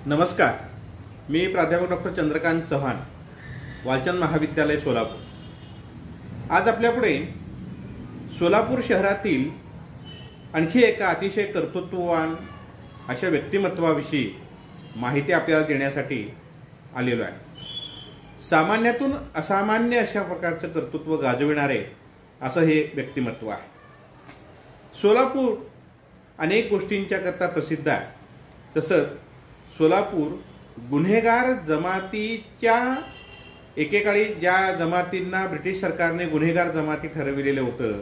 नमस्कार, मी प्राध्यापक डॉक्टर चंद्रकांत चव्हाण, वालचंद महाविद्यालय सोलापूर। आज आपल्यापुढे सोलापूर शहरातील आणखी एका अतिशय कर्तृत्ववान अशा व्यक्तिमत्वाविषयी माहिती आपल्याला देण्यासाठी आलेलो आहे। सामान्यातून असामान्य अशा प्रकारचे कर्तृत्व गाजविणारे असं हे व्यक्तिमत्व आहे। सोलापूर अनेक गोष्टींच्या करता प्रसिद्ध आहे। तसंच सोलापूर गुन्हेगार जमातीच्या एकेकाळी ज्या जमातींना ब्रिटिश सरकारने गुन्हेगार जमाती ठरविलेलं होतं,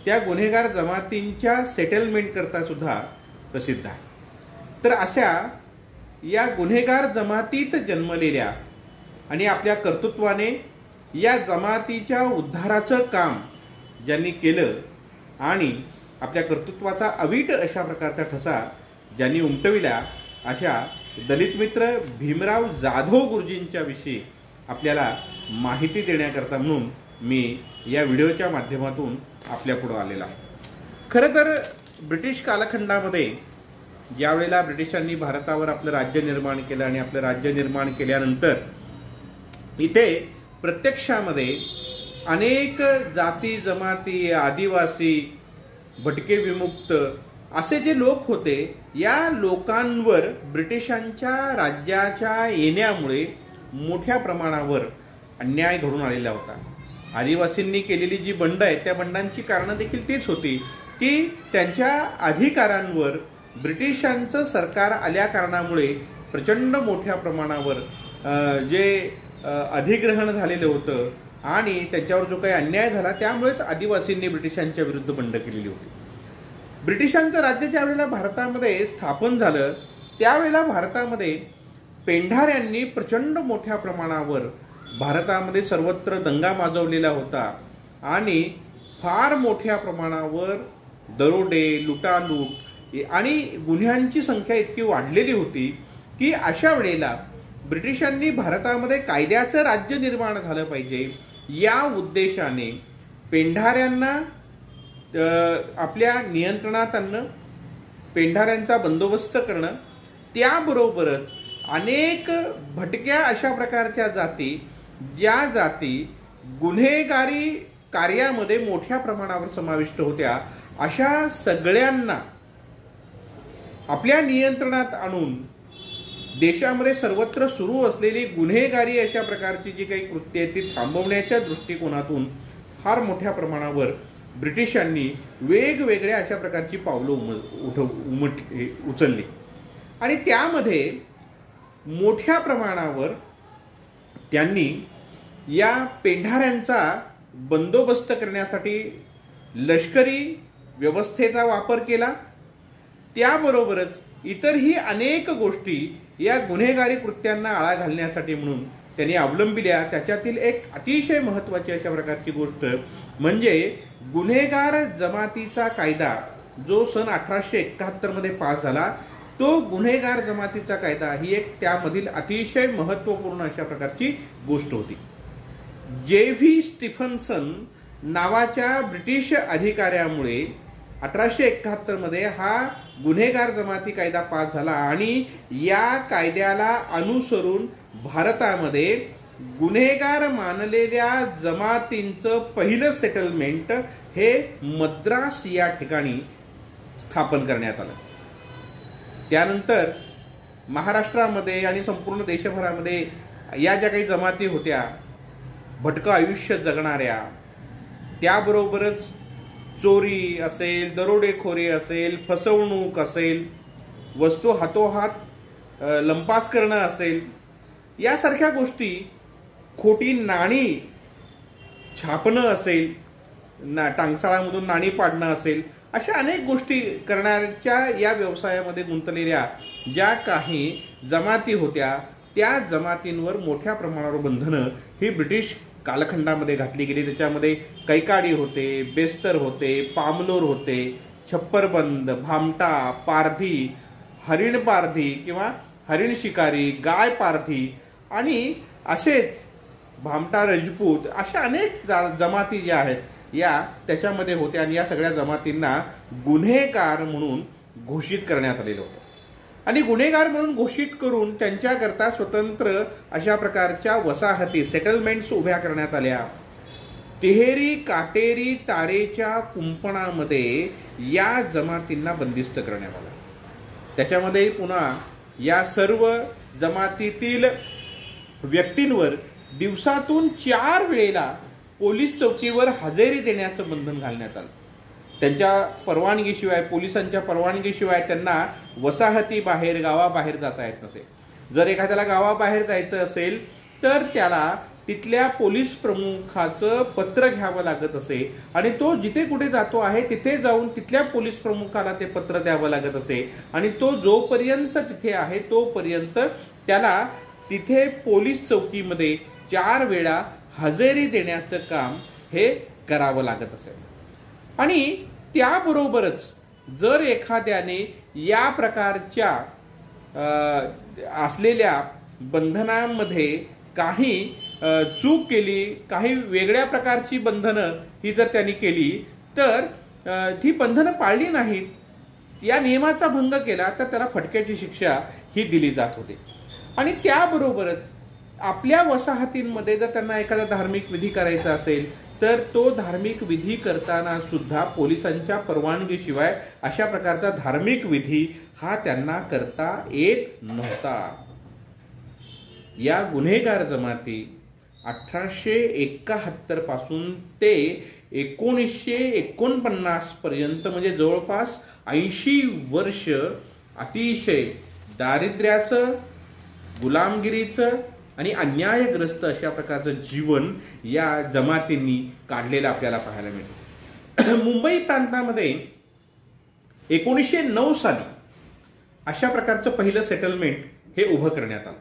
त्या गुन्हेगार जमातींच्या सेटलमेंट करता सुद्धा प्रसिद्ध आहे। तर अशा या गुन्हेगार जमातीत जन्मलेल्या आणि आपल्या कर्तृत्वाने या जमातीच्या उद्धाराचं काम ज्यांनी केलं आणि आपल्या कर्तृत्वाचा अवीट अशा प्रकारचा ठसा ज्यांनी उमटविला, अशा दलित मित्र भीमराव जाधव गुरुजींच्या विषयी आपल्याला माहिती देण्याकरता म्हणून मी या व्हिडिओच्या माध्यमातून आपल्या पुढे आलेला आहे। खरं तर ब्रिटिश कालखंडामध्ये ज्यावेळेला ब्रिटिशांनी भारतावर आपलं राज्य निर्माण केलं आणि आपलं राज्य निर्माण केल्यानंतर इथे प्रत्यक्षामध्ये अनेक जाती जमाती, आदिवासी, भटके विमुक्त असे जे लोक होते, या लोकांवर ब्रिटिशांच्या राज्याच्या येण्यामुळे मोठ्या प्रमाणावर अन्याय घडून आलेला होता। आदिवासींनी केलेली जी बंड आहे, त्या बंडांची कारणं देखील तीच होती की त्यांच्या अधिकारांवर ब्रिटिशांचं सरकार आल्या कारणामुळे प्रचंड मोठ्या प्रमाणावर जे अधिग्रहण झालेलं होतं आणि त्याच्यावर जो काही अन्याय झाला, त्यामुळेच आदिवासींनी ब्रिटिशांच्या विरुद्ध बंड केलेली होती। ब्रिटिशांचं राज्य ज्या वेळेला भारतामध्ये स्थापन झालं, त्यावेळेला भारतामध्ये पेंढाऱ्यांनी प्रचंड मोठ्या प्रमाणावर भारतामध्ये सर्वत्र दंगा माजवलेला होता आणि फार मोठ्या प्रमाणावर दरोडे, लुटालूट आणि गुन्ह्यांची संख्या इतकी वाढलेली होती की अशा वेळेला ब्रिटिशांनी भारतामध्ये कायद्याचं राज्य निर्माण झालं पाहिजे या उद्देशाने पेंढाऱ्यांना आपल्या नियंत्रणात आणणं, पेंढाऱ्यांचा बंदोबस्त करणं, त्याबरोबरच अनेक भटक्या अशा प्रकारच्या जाती, ज्या जाती गुन्हेगारी कार्यामध्ये मोठ्या प्रमाणावर समाविष्ट होत्या, अशा सगळ्यांना आपल्या नियंत्रणात आणून देशामध्ये सर्वत्र सुरू असलेली गुन्हेगारी अशा प्रकारची जी काही कृत्य आहेत ती थांबवण्याच्या दृष्टिकोनातून फार मोठ्या प्रमाणावर ब्रिटिशांनी वेगवेगळ्या अशा प्रकारची पावलं उचलली आणि त्यामध्ये मोठ्या प्रमाणावर त्यांनी या पेंढाऱ्यांचा बंदोबस्त करण्यासाठी लष्करी व्यवस्थेचा वापर केला। त्याबरोबरच इतरही अनेक गोष्टी या गुन्हेगारी कृत्यांना आळा घालण्यासाठी म्हणून त्यांनी अवलंबिल्या। त्याच्यातील एक अतिशय महत्वाची अशा प्रकारची गोष्ट म्हणजे गुन्हेगार जमातीचा कायदा, जो सन 1871 मध्ये पास झाला, तो गुन्हेगार जमातीचा कायदा ही एक त्यामधील अतिशय महत्वपूर्ण अशा प्रकारची गोष्ट होती। जे.व्ही. स्टीफन्सन नावाच्या ब्रिटिश अधिकाऱ्यामुळे 1871 मध्ये हा गुन्हेगार जमाती कायदा पास झाला आणि या कायद्याला अनुसरून भारतामध्ये गुन्हेगार मानलेल्या जमातींचं पहिलं सेटलमेंट हे मद्रास या ठिकाणी स्थापन करण्यात आलं। त्यानंतर महाराष्ट्रामध्ये आणि संपूर्ण देशभरामध्ये या ज्या काही जमाती होत्या, भटकं आयुष्य जगणाऱ्या, त्याबरोबरच चोरी असेल, दरोडेखोरी असेल, फसवणूक असेल, वस्तू हातोहात लंपास करणं असेल, यासारख्या गोष्टी, खोटी नाणी छापणं असेल, टांगसाळामधून नाणी पाडणं असेल, अशा अनेक गोष्टी करण्याच्या या व्यवसायामध्ये गुंतलेल्या ज्या काही जमाती होत्या, त्या जमातींवर मोठ्या प्रमाणावर बंधनं ही ब्रिटिश कालखंडामध्ये घातली गेली। त्याच्यामध्ये कैकाडी होते, बेस्तर होते, पामलोर होते, छप्परबंद, भामटा, पारधी, हरिण पारधी किंवा हरिण शिकारी, गाय पारधी आणि असेच भामटा रजपूत, अशा अनेक जमाती ज्या आहेत या त्याच्यामध्ये होत्या आणि या सगळ्या जमातींना गुन्हेगार म्हणून घोषित करण्यात आलेलं होतं। आणि गुन्हेगार म्हणून घोषित करून त्यांच्याकरता स्वतंत्र अशा प्रकारच्या वसाहती सेटलमेंट्स उभ्या करण्यात आल्या. तिहेरी काटेरी तारेच्या कुंपणामध्ये या जमातींना बंदिस्त करण्यात आलं. त्याच्यामध्ये पुन्हा या सर्व जमातीतील व्यक्तींवर दिवसातून 4 वेळेला पोलीस चौकीवर हजेरी देण्याचं बंधन घालण्यात आलं. त्यांच्या परवानगीशिवाय, पोलिसांच्या परवानगीशिवाय त्यांना वसाहती बाहेर, गावाबाहेर जाता येत नसे. जर एखाद्याला गावाबाहेर जायचं असेल तर त्याला तिथल्या पोलीस प्रमुखाचं पत्र घ्यावं लागत असे आणि तो जिथे कुठे जातो आहे तिथे जाऊन तिथल्या पोलीस प्रमुखाला ते पत्र द्यावं लागत असे आणि तो जोपर्यंत तिथे आहे तोपर्यंत त्याला तिथे पोलीस चौकीमध्ये 4 वेळा हजेरी देण्याचं काम हे करावं लागत असे. आणि त्याबरोबरच जर एखाद्याने या प्रकारच्या असलेल्या बंधनांमध्ये काही चूक केली, काही वेगळ्या प्रकारची बंधनं ही जर त्यांनी केली तर ती बंधनं पाळली नाहीत, या नियमाचा भंग केला तर त्याला फटक्याची शिक्षा ही दिली जात होती. आणि त्याबरोबरच आपल्या वसाहतींमध्ये जर त्यांना एखादा धार्मिक विधी करायचा असेल तर तो धार्मिक विधी करताना सुद्धा पोलिसांच्या परवानगीशिवाय अशा प्रकारचा धार्मिक विधी हा त्यांना करता येत नव्हता. या गुन्हेगार जमाती 1871 पासून ते 1949 पर्यंत म्हणजे जवळपास 80 वर्ष अतिशय दारिद्र्याचं, गुलामगिरीचं आणि अन्यायग्रस्त अशा प्रकारचं जीवन या जमातींनी काढलेलं आपल्याला पाहायला मिळतं. मुंबई प्रांतामध्ये 1909 साली अशा प्रकारचं पहिलं सेटलमेंट हे उभं करण्यात आलं.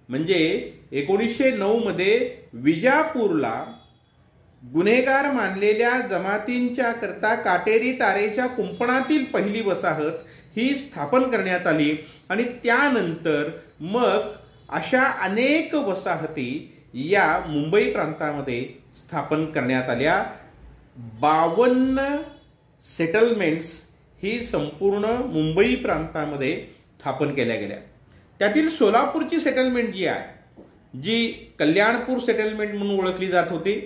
म्हणजे 1909 मध्ये विजापूरला गुन्हेगार मानलेल्या जमातींच्या करता काटेरी तारेच्या कुंपणातील पहिली वसाहत ही स्थापन करण्यात आली. आणि त्यानंतर मग अशा अनेक वसाहती या मुंबई प्रांतामध्ये स्थापन करण्यात आल्या. 52 सेटलमेंट्स ही संपूर्ण मुंबई प्रांतामध्ये स्थापन केल्या गेल्या. त्यातील सोलापूरची सेटलमेंट जी आहे, जी कल्याणपूर सेटलमेंट म्हणून ओळखली जात होती.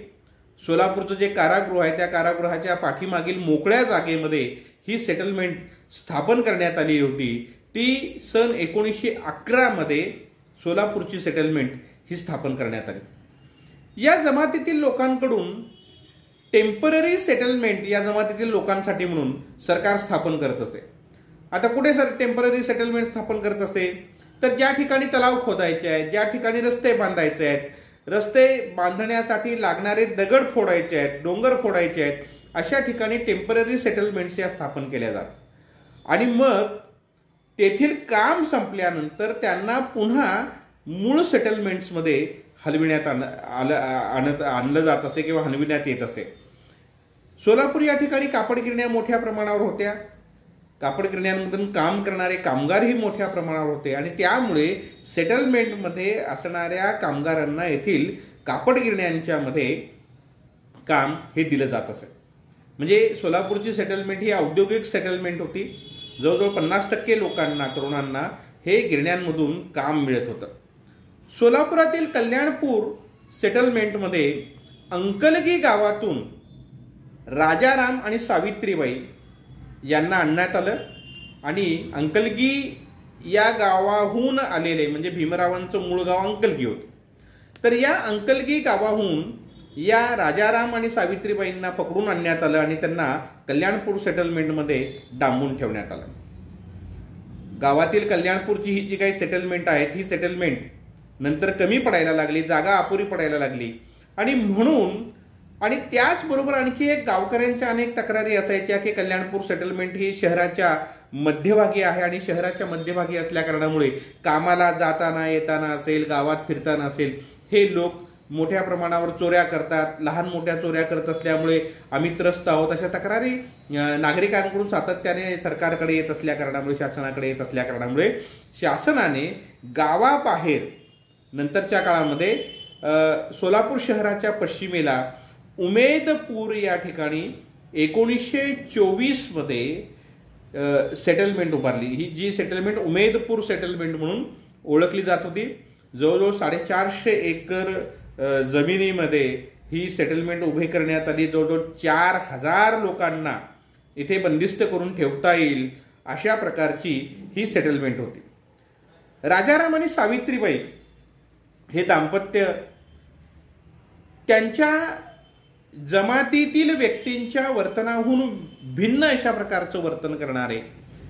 सोलापूरचं जे कारागृह आहे त्या कारागृहाच्या पाठीमागील मोकळ्या जागेमध्ये ही सेटलमेंट स्थापन करण्यात आली होती. ती सन 1911 मध्ये सोलापूरची सेटलमेंट ही स्थापन करण्यात आली. या जमातीतील लोकांकडून टेम्पररी सेटलमेंट या जमातीतील लोकांसाठी म्हणून सरकार स्थापन करत असे. आता कुठे टेम्पररी सेटलमेंट स्थापन करत असे तर ज्या ठिकाणी तलाव खोदायचे आहेत, ज्या ठिकाणी रस्ते बांधायचे आहेत, रस्ते बांधण्यासाठी लागणारे दगड फोडायचे आहेत, डोंगर फोडायचे आहेत, अशा ठिकाणी टेम्पररी सेटलमेंट्स या स्थापन केल्या जातात. आणि मग तेथील काम संपल्यानंतर त्यांना पुन्हा मूळ सेटलमेंट्समध्ये हलविण्यात आणलं जात असे किंवा हलविण्यात येत असे. सोलापूर या ठिकाणी कापड गिरण्या मोठ्या प्रमाणावर होत्या. कापड गिरण्यांमधून काम करणारे कामगारही मोठ्या प्रमाणावर होते आणि त्यामुळे सेटलमेंटमध्ये असणाऱ्या कामगारांना येथील कापड गिरण्यांच्या मध्ये काम हे दिलं जात असे. म्हणजे सोलापूरची सेटलमेंट ही औद्योगिक सेटलमेंट होती. जवळजवळ 50% लोकांना, तरुणांना हे गिरण्यांमधून काम मिळत होतं. सोलापुरातील कल्याणपूर सेटलमेंटमध्ये अंकलगी गावातून राजाराम आणि सावित्रीबाई यांना आणण्यात आलं. आणि अंकलगी या गावाहून आलेले, म्हणजे भीमरावांचं मूळ गाव अंकलगी होतं, तर या अंकलगी गावाहून या राजाराम आणि सावित्रीबाईंना पकडून आणण्यात आलं आणि त्यांना कल्याणपूर सेटलमेंटमध्ये डांबून ठेवण्यात आलं. गावातील कल्याणपूरची ही जी काही सेटलमेंट आहेत ही सेटलमेंट नंतर कमी पडायला लागली, जागा अपुरी पडायला लागली. आणि म्हणून आणि त्याचबरोबर आणखी एक गावकऱ्यांच्या अनेक तक्रारी असायच्या की कल्याणपूर सेटलमेंट ही शहराच्या मध्यभागी आहे आणि शहराच्या मध्यभागी असल्या कारणामुळे कामाला जाताना येताना असेल, गावात फिरताना असेल, हे लोक मोठ्या प्रमाणावर चोऱ्या करतात, लहान मोठ्या चोऱ्या करत असल्यामुळे आम्ही त्रस्त आहोत, अशा तक्रारी नागरिकांकडून सातत्याने सरकारकडे येत असल्या कारणामुळे, शासनाकडे येत असल्या कारणामुळे शासनाने गावाबाहेर नंतरच्या काळामध्ये सोलापूर शहराच्या पश्चिमेला उमेदपूर या ठिकाणी 1924 मध्ये सेटलमेंट उभारली. ही जी सेटलमेंट उमेदपूर सेटलमेंट म्हणून ओळखली जात होती. जवळजवळ 450 एकर जमिनीमध्ये ही सेटलमेंट उभी करण्यात आली. जवळजवळ 4000 लोकांना इथे बंदिस्त करून ठेवता येईल अशा प्रकारची ही सेटलमेंट होती. राजाराम आणि सावित्रीबाई हे दाम्पत्य त्यांच्या जमातीतील व्यक्तींच्या वर्तनाहून भिन्न अशा प्रकारचं वर्तन करणारे,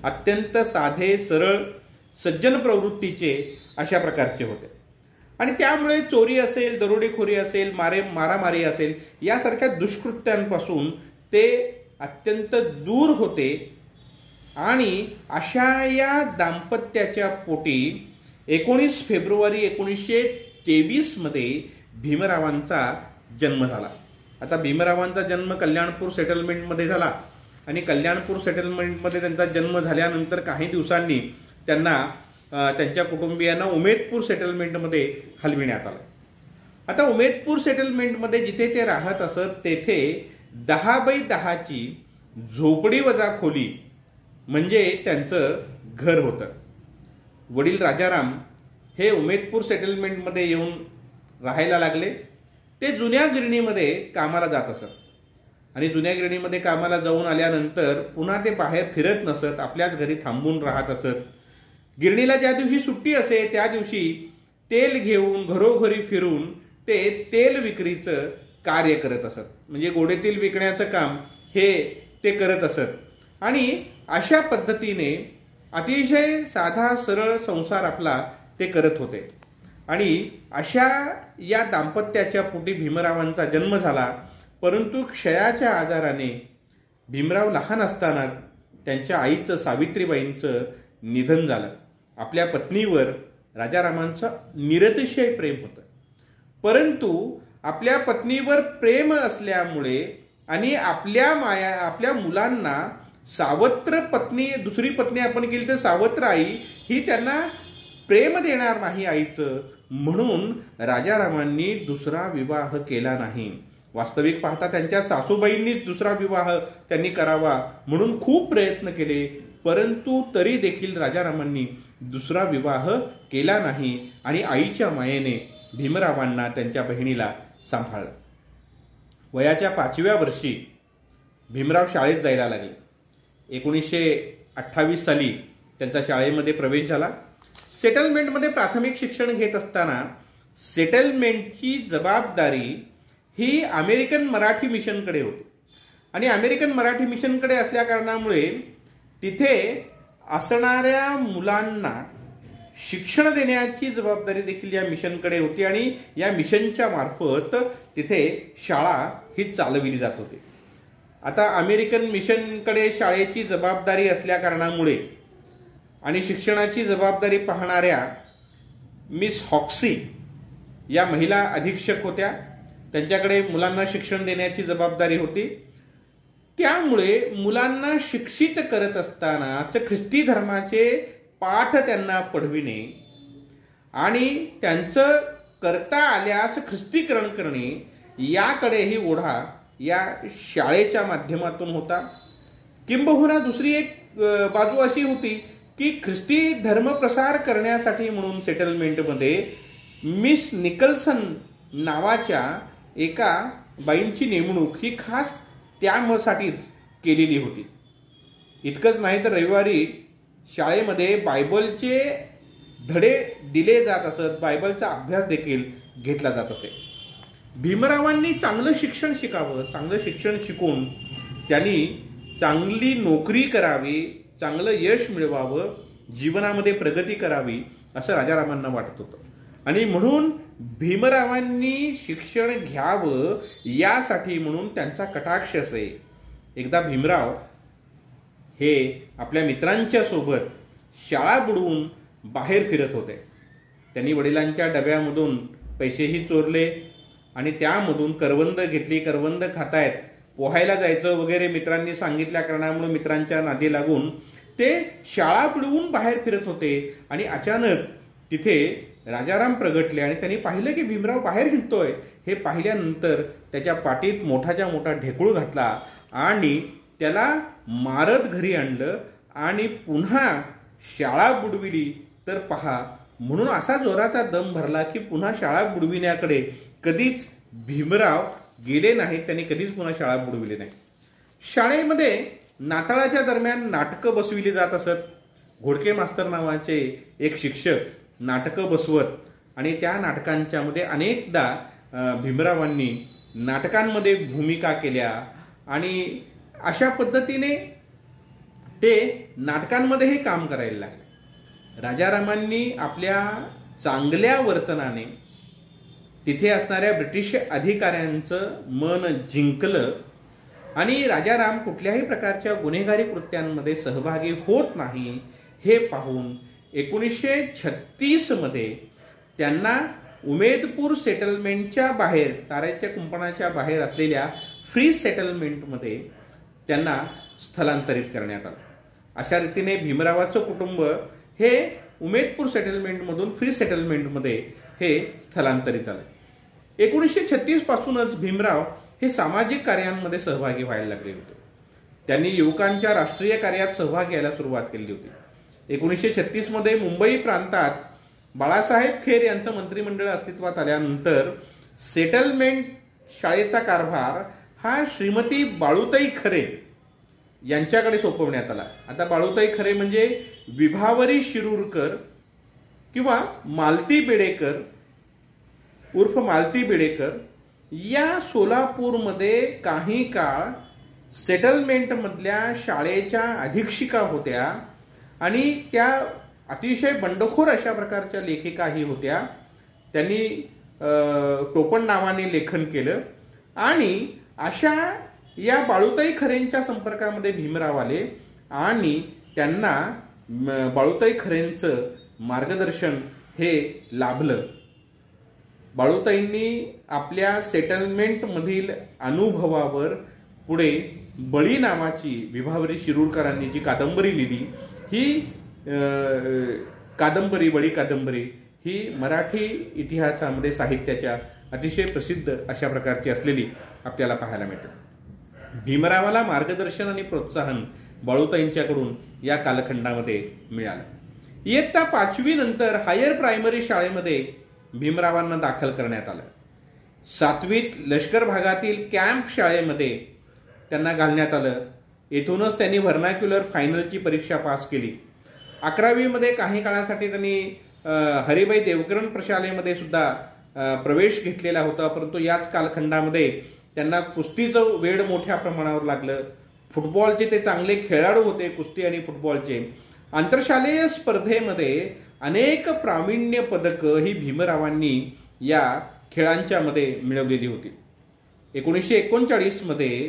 अत्यंत साधे सरळ सज्जन प्रवृत्तीचे अशा प्रकारचे होते. आणि त्यामुळे चोरी असेल, दरोडेखोरी असेल, मारामारी असेल यासारख्या दुष्कृत्यांपासून ते अत्यंत दूर होते. आणि अशा या दाम्पत्याच्या पोटी 19 फेब्रुवारी 1923 मध्ये भीमरावांचा जन्म झाला. आता भीमरावांचा जन्म कल्याणपूर सेटलमेंटमध्ये झाला आणि कल्याणपूर सेटलमेंटमध्ये त्यांचा जन्म झाल्यानंतर काही दिवसांनी त्यांना त्यांच्या कुटुंबियांना उमेदपूर सेटलमेंटमध्ये हलविण्यात आलं. आता उमेदपूर सेटलमेंटमध्ये जिथे ते राहत असत तेथे 10x10ची झोपडी वजा खोली म्हणजे त्यांचं घर होतं. वडील राजाराम हे उमेदपूर सेटलमेंटमध्ये येऊन राहायला लागले. ते जुन्या गिरणीमध्ये कामाला जात असत आणि जुन्या गिरणीमध्ये कामाला जाऊन आल्यानंतर पुन्हा ते बाहेर फिरत नसत, आपल्याच घरी थांबून राहत असत. गिरणीला ज्या दिवशी सुट्टी असे त्या दिवशी तेल घेऊन घरोघरी फिरून ते तेल विक्रीचं कार्य करत असत. म्हणजे गोडेतेल विकण्याचं काम हे ते करत असत. आणि अशा पद्धतीने अतिशय साधा सरळ संसार आपला ते करत होते. आणि अशा या दाम्पत्याच्या पोटी भीमरावांचा जन्म झाला. परंतु क्षयाच्या आजाराने भीमराव लहान असताना त्यांच्या आईचं सावित्रीबाईंचं निधन झालं. आपल्या पत्नीवर राजारामांचं निरतिशय प्रेम होतं. परंतु आपल्या पत्नीवर प्रेम असल्यामुळे आणि आपल्या मुलांना सावत्र पत्नी, दुसरी पत्नी आपण केली तर सावत्र आई ही त्यांना प्रेम देणार नाही आईचं, म्हणून राजारामांनी दुसरा विवाह केला नाही. वास्तविक पाहता त्यांच्या सासूबाईंनीच दुसरा विवाह त्यांनी करावा म्हणून खूप प्रयत्न केले. परंतु तरी देखील राजारामांनी दुसरा विवाह केला नाही आणि आईच्या मायेने भीमरावांना त्यांच्या बहिणीला सांभाळलं. वयाच्या 5व्या वर्षी भीमराव शाळेत जायला लागले. 1928 साली त्यांचा शाळेमध्ये प्रवेश झाला. सेटलमेंटमध्ये प्राथमिक शिक्षण घेत असताना सेटलमेंटची जबाबदारी ही अमेरिकन मराठी मिशनकडे होती. आणि अमेरिकन मराठी मिशनकडे असल्या कारणामुळे तिथे असणाऱ्या मुलांना शिक्षण देण्याची जबाबदारी देखील या मिशनकडे होती आणि या मिशनच्या मार्फत तिथे शाळा ही चालविली जात होती. आता अमेरिकन मिशनकडे शाळेची जबाबदारी असल्या कारणामुळे आणि शिक्षणाची जबाबदारी पाहणाऱ्या मिस हॉक्सी या महिला अधीक्षक होत्या. त्यांच्याकडे मुलांना शिक्षण देण्याची जबाबदारी होती. त्यामुळे मुलांना शिक्षित करत असतानाच ख्रिस्ती धर्माचे पाठ त्यांना पढविणे आणि त्यांचं करता आल्यास ख्रिस्तीकरण करणे याकडेही ओढा या शाळेच्या माध्यमातून होता. किंबहुना दुसरी एक बाजू अशी होती की ख्रिस्ती धर्म प्रसार करण्यासाठी म्हणून सेटलमेंटमध्ये मिस निकल्सन नावाच्या एका बाईंची नेमणूक ही खास त्यासाठी केलेली होती. इतकंच नाही तर रविवारी शाळेमध्ये बायबलचे धडे दिले जात असत, बायबलचा अभ्यास देखील घेतला जात असे. भीमरावांनी चांगलं शिक्षण शिकावं, चांगलं शिक्षण शिकून त्यांनी चांगली नोकरी करावी, चांगलं यश मिळवावं, जीवनामध्ये प्रगती करावी असं राजारामांना वाटत होतं. आणि म्हणून भीमरावांनी शिक्षण घ्यावं यासाठी म्हणून त्यांचा कटाक्ष असे. एकदा भीमराव हे आपल्या मित्रांच्या सोबत शाळा बुडवून बाहेर फिरत होते. त्यांनी वडिलांच्या डब्यामधून पैसेही चोरले आणि त्यामधून करवंद घेतली. करवंद खातायत, पोहायला जायचं वगैरे मित्रांनी सांगितल्या कारणामुळे मित्रांच्या नादी लागून ते शाळा बुडवून बाहेर फिरत होते. आणि अचानक तिथे राजाराम प्रगटले आणि त्यांनी पाहिलं की भीमराव बाहेर हिंडतोय. हे पाहिल्यानंतर त्याच्या पाठीत मोठाच्या मोठा ढेकूळ घातला आणि त्याला मारत घरी आणलं आणि पुन्हा शाळा बुडविली तर पहा, म्हणून असा जोराचा दम भरला की पुन्हा शाळा बुडविण्याकडे कधीच भीमराव गेले नाहीत. त्यांनी कधीच पुन्हा शाळा बुडविली नाही. शाळेमध्ये नाताळाच्या दरम्यान नाटकं बसविली जात असत. घोडके मास्तर नावाचे एक शिक्षक नाटकं बसवत आणि त्या नाटकांच्या मध्ये अनेकदा भीमरावांनी नाटकांमध्ये भूमिका केल्या आणि अशा पद्धतीने ते नाटकांमध्येही काम करायला लागले. राजारामांनी आपल्या चांगल्या वर्तनाने तिथे असणाऱ्या ब्रिटिश अधिकाऱ्यांचं मन जिंकलं आणि राजाराम कुठल्याही प्रकारच्या गुन्हेगारी कृत्यांमध्ये सहभागी होत नाही हे पाहून 1936 मध्ये त्यांना उमेदपूर सेटलमेंटच्या बाहेर, तारेच्या कुंपणाच्या बाहेर असलेल्या फ्री सेटलमेंटमध्ये त्यांना स्थलांतरित करण्यात आलं. अशा रीतीने भीमरावाचं कुटुंब हे उमेदपूर सेटलमेंटमधून फ्री सेटलमेंटमध्ये हे स्थलांतरित झालं. 1936 पासूनच भीमराव हे सामाजिक कार्यांमध्ये सहभागी व्हायला लागले होते. त्यांनी युवकांच्या राष्ट्रीय कार्यात सहभाग घ्यायला सुरुवात केली होती. 1936 मध्ये मुंबई प्रांतात बाळासाहेब खेर यांचं मंत्रिमंडळ अस्तित्वात आल्यानंतर सेटलमेंट शाळेचा कारभार हा श्रीमती बाळूताई खरे यांच्याकडे सोपवण्यात आला. आता बाळूताई खरे म्हणजे विभावरी शिरूरकर किंवा मालती बेडेकर उर्फ मालती बेडेकर या सोलापूरमध्ये काही काळ सेटलमेंट मधल्या शाळेच्या अधीक्षिका होत्या आणि त्या अतिशय बंडखोर अशा प्रकारच्या लेखिकाही होत्या. त्यांनी टोपण नावाने लेखन केलं आणि अशा या बाळूताई खरेंच्या संपर्कामध्ये भीमराव आले आणि त्यांना बाळूताई खरेंचं मार्गदर्शन हे लाभलं. बाळूताईंनी आपल्या सेटलमेंट मधील अनुभवावर पुढे बळी नावाची विभावरी शिरूरकरांनी जी कादंबरी लिहिली, ही कादंबरी बळी कादंबरी ही मराठी इतिहासामध्ये साहित्याच्या अतिशय प्रसिद्ध अशा प्रकारची असलेली आपल्याला पाहायला मिळते. भीमरावाला मार्गदर्शन आणि प्रोत्साहन बाळूताईंच्याकडून या कालखंडामध्ये मिळालं. इयत्ता 5वी नंतर हायर प्रायमरी शाळेमध्ये भीमरावांना दाखल करण्यात आलं. 7वीत लष्कर भागातील कॅम्प शाळेमध्ये त्यांना घालण्यात आलं. येथूनच त्यांनी व्हर्नाक्युलर फायनलची परीक्षा पास केली. 11वी मध्ये काही काळासाठी त्यांनी हरिभाई देवकरण प्रशालेमध्ये सुद्धा प्रवेश घेतलेला होता. परंतु याच कालखंडामध्ये त्यांना कुस्तीचं वेड मोठ्या प्रमाणावर लागलं. फुटबॉलचे ते चांगले खेळाडू होते, कुस्ती आणि फुटबॉलचे. आंतरशालेय स्पर्धेमध्ये अनेक प्रावीण्य पदकं ही भीमरावांनी या खेळांच्या मध्ये मिळवलेली होती. 1939 मध्ये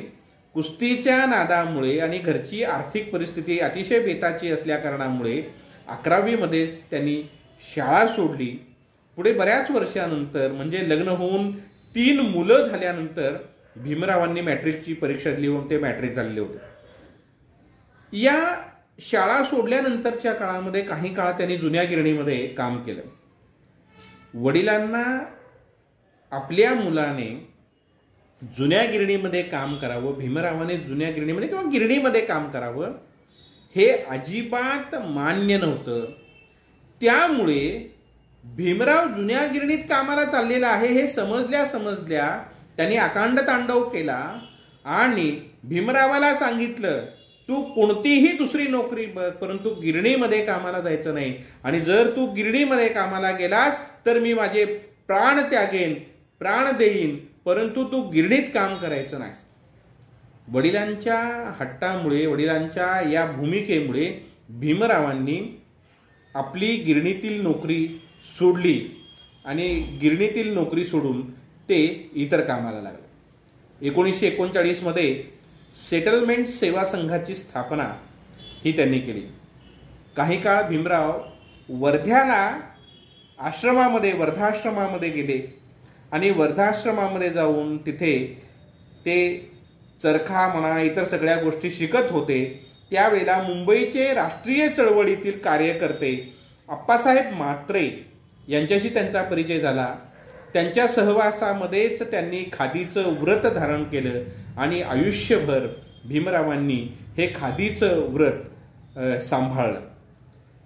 कुस्तीच्या नादामुळे आणि घरची आर्थिक परिस्थिती अतिशय बेताची असल्या कारणामुळे 11वी मध्ये त्यांनी शाळा सोडली. पुढे बऱ्याच वर्षानंतर म्हणजे लग्न होऊन 3 मुलं झाल्यानंतर भीमरावांनी मॅट्रिकची परीक्षा दिली होती. ते मॅट्रिक झालेले होते. या शाळा सोडल्यानंतरच्या काळामध्ये काही काळ त्यांनी जुन्या गिरणीमध्ये काम केलं. वडिलांना आपल्या मुलाने जुन्या गिरणीमध्ये काम करावं, भीमरावाने जुन्या गिरणीमध्ये किंवा गिरणीमध्ये काम करावं हे अजिबात मान्य नव्हतं. त्यामुळे भीमराव जुन्या गिरणीत कामाला चाललेला आहे हे समजल्या त्यांनी अकांड तांडव केला आणि भीमरावाला सांगितलं, तू कोणतीही दुसरी नोकरी बघ, परंतु गिरणीमध्ये कामाला जायचं नाही. आणि जर तू गिरणीमध्ये कामाला गेलास तर मी माझे प्राण त्यागेन, प्राण देईन, परंतु तू गिरणीत काम करायचं नाही. वडिलांच्या हट्टामुळे, वडिलांच्या या भूमिकेमुळे भीमरावांनी आपली गिरणीतील नोकरी सोडली आणि गिरणीतील नोकरी सोडून ते इतर कामाला लागले. 1939 मध्ये सेटलमेंट सेवा संघाची स्थापना ही त्यांनी केली. काही काळ भीमराव वर्ध्याला वर्धाश्रमामध्ये गेले आणि वर्धाश्रमामध्ये जाऊन तिथे ते चरखा म्हणा इतर सगळ्या गोष्टी शिकत होते. त्यावेळेला मुंबईचे राष्ट्रीय चळवळीतील कार्यकर्ते अप्पासाहेब म्हात्रे यांच्याशी त्यांचा परिचय झाला. त्यांच्या सहवासामध्येच त्यांनी खादीचं व्रत धारण केलं आणि आयुष्यभर भीमरावांनी हे खादीचं व्रत सांभाळलं.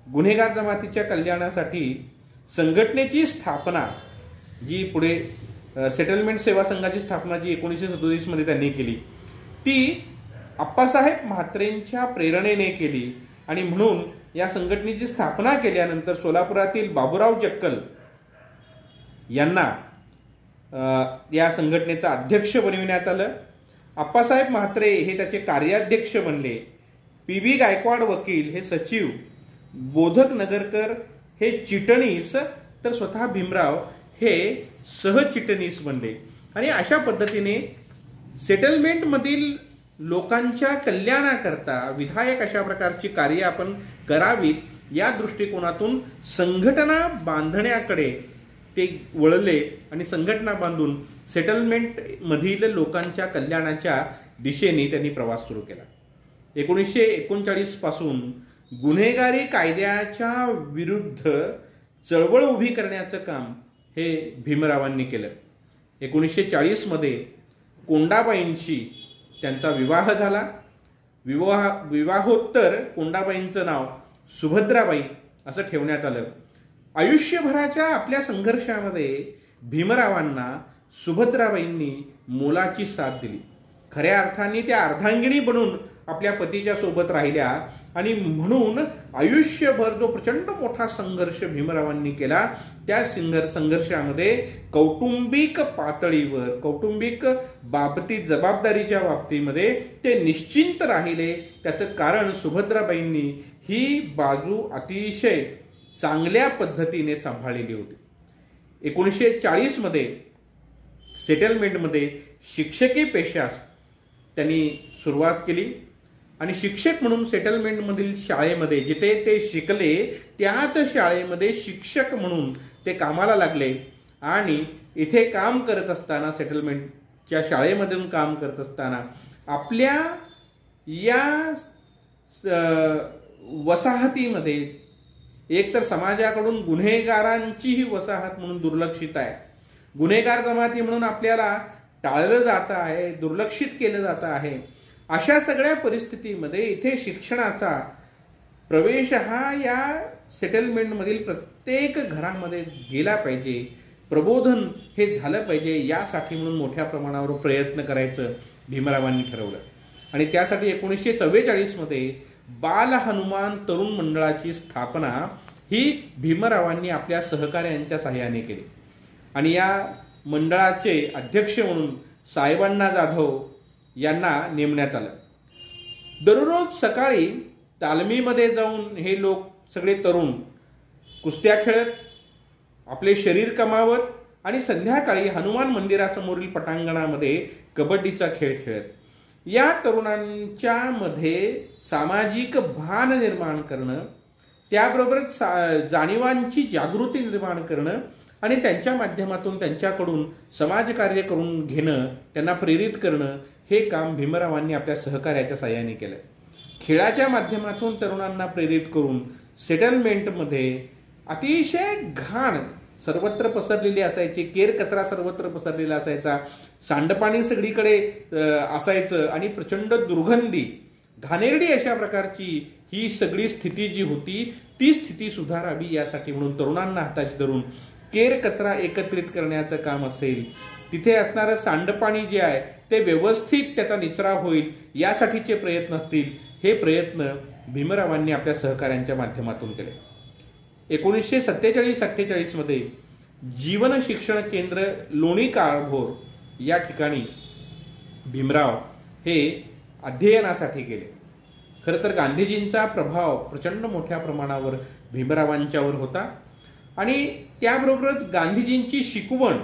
गुन्हेगार जमातीच्या कल्याणासाठी संघटनेची स्थापना, जी पुढे सेटलमेंट सेवा संघाची स्थापना जी 1937 मध्ये त्यांनी केली, ती आप्पासाहेब म्हात्रेंच्या प्रेरणेने केली. आणि म्हणून या संघटनेची स्थापना केल्यानंतर सोलापुरातील बाबूराव जक्कल यांना या संघटनेचा अध्यक्ष बनविण्यात आलं. आप्पासाहेब म्हात्रे हे त्याचे कार्याध्यक्ष बनले. पी.बी. गायकवाड वकील हे सचिव, बोधक नगरकर हे चिटणीस, तर स्वतः भीमराव हे सहचिटणीस बनले. आणि अशा पद्धतीने सेटलमेंट मधील लोकांच्या कल्याणाकरता विधायक अशा प्रकारची कार्य आपण करावीत या दृष्टिकोनातून संघटना बांधण्याकडे ते वळले आणि संघटना बांधून सेटलमेंट मधील लोकांच्या कल्याणाच्या दिशेने त्यांनी प्रवास सुरू केला. 1939 पासून गुन्हेगारी कायद्याच्या विरुद्ध चळवळ उभी करण्याचं काम हे भीमरावांनी केलं. 1940 मध्ये कोंडाबाईंशी त्यांचा विवाह झाला. विवाहोत्तर कोंडाबाईंचं नाव सुभद्राबाई असं ठेवण्यात आलं. आयुष्यभराच्या आपल्या संघर्षामध्ये भीमरावांना सुभद्राबाईंनी मोलाची साथ दिली. खऱ्या अर्थाने त्या अर्धांगिनी बनून आपल्या पतीच्या सोबत राहिल्या. आणि म्हणून आयुष्यभर जो प्रचंड मोठा संघर्ष भीमरावांनी केला, त्या संघर्षामध्ये कौटुंबिक पातळीवर, कौटुंबिक बाबतीत, जबाबदारीच्या बाबतीमध्ये ते निश्चिंत राहिले. त्याचं कारण सुभद्राबाईंनी ही बाजू अतिशय चांगल्या पद्धतीने सांभाळलेली होती. 1940 मध्ये सेटलमेंटमध्ये शिक्षकी पेशास त्यांनी सुरुवात केली. आणि शिक्षक म्हणून सेटलमेंटमधील शाळेमध्ये जिथे ते शिकले त्याच शाळेमध्ये शिक्षक म्हणून ते कामाला लागले. आणि इथे काम करत असताना, सेटलमेंटच्या शाळेमधून काम करत असताना, आपल्या या वसाहतीमध्ये एकतर समाजाकडून गुन्हेगारांची ही वसाहत म्हणून दुर्लक्षित आहे, गुन्हेगार जमाती म्हणून आपल्याला टाळलं जात आहे, दुर्लक्षित केलं जात आहे. अशा सगळ्या परिस्थितीमध्ये इथे शिक्षणाचा प्रवेश हा या सेटलमेंटमधील प्रत्येक घरामध्ये गेला पाहिजे, प्रबोधन हे झालं पाहिजे. यासाठी म्हणून मोठ्या प्रमाणावर प्रयत्न करायचं भीमरावांनी ठरवलं. आणि त्यासाठी 1944 मध्ये बाल हनुमान तरुण मंडळाची स्थापना ही भीमरावांनी आपल्या सहकार्यांच्या सहाय्याने केली. आणि या मंडळाचे अध्यक्ष म्हणून साहेबांना जाधव यांना नेमण्यात आलं. दररोज सकाळी तालमीमध्ये जाऊन हे लोक सगळे तरुण कुस्त्या खेळत, आपले शरीर कमावत आणि संध्याकाळी हनुमान मंदिरासमोरील पटांगणामध्ये कबड्डीचा खेळ खेळत. या तरुणांच्या मध्ये सामाजिक भान निर्माण करणं, त्याबरोबरच जाणीवांची जागृती निर्माण करणं आणि त्यांच्या माध्यमातून त्यांच्याकडून समाजकार्य करून घेणं, त्यांना प्रेरित करणं, हे काम भीमरावांनी आपल्या सहकार्याच्या साहाय्याने केलं. खेळाच्या माध्यमातून तरुणांना प्रेरित करून सेटलमेंटमध्ये अतिशय घाण सर्वत्र पसरलेली असायची, केर कचरा सर्वत्र पसरलेला असायचा, सांडपाणी सगळीकडे असायचं आणि प्रचंड दुर्गंधी, घाणेरडी अशा प्रकारची ही सगळी स्थिती जी होती, ती स्थिती सुधारावी यासाठी म्हणून तरुणांना हाताशी धरून केर कचरा एकत्रित करण्याचं काम असेल, तिथे असणारं सांडपाणी जे आहे ते व्यवस्थित त्याचा निचरा होईल यासाठीचे प्रयत्न असतील, हे प्रयत्न भीमरावांनी आपल्या सहकार्यांच्या माध्यमातून केले. 1947-48 मध्ये जीवन शिक्षण केंद्र लोणी काळभोर या ठिकाणी भीमराव हे अध्ययनासाठी गेले. खरं तर गांधीजींचा प्रभाव प्रचंड मोठ्या प्रमाणावर भीमरावांच्यावर होता आणि त्याबरोबरच गांधीजींची शिकवण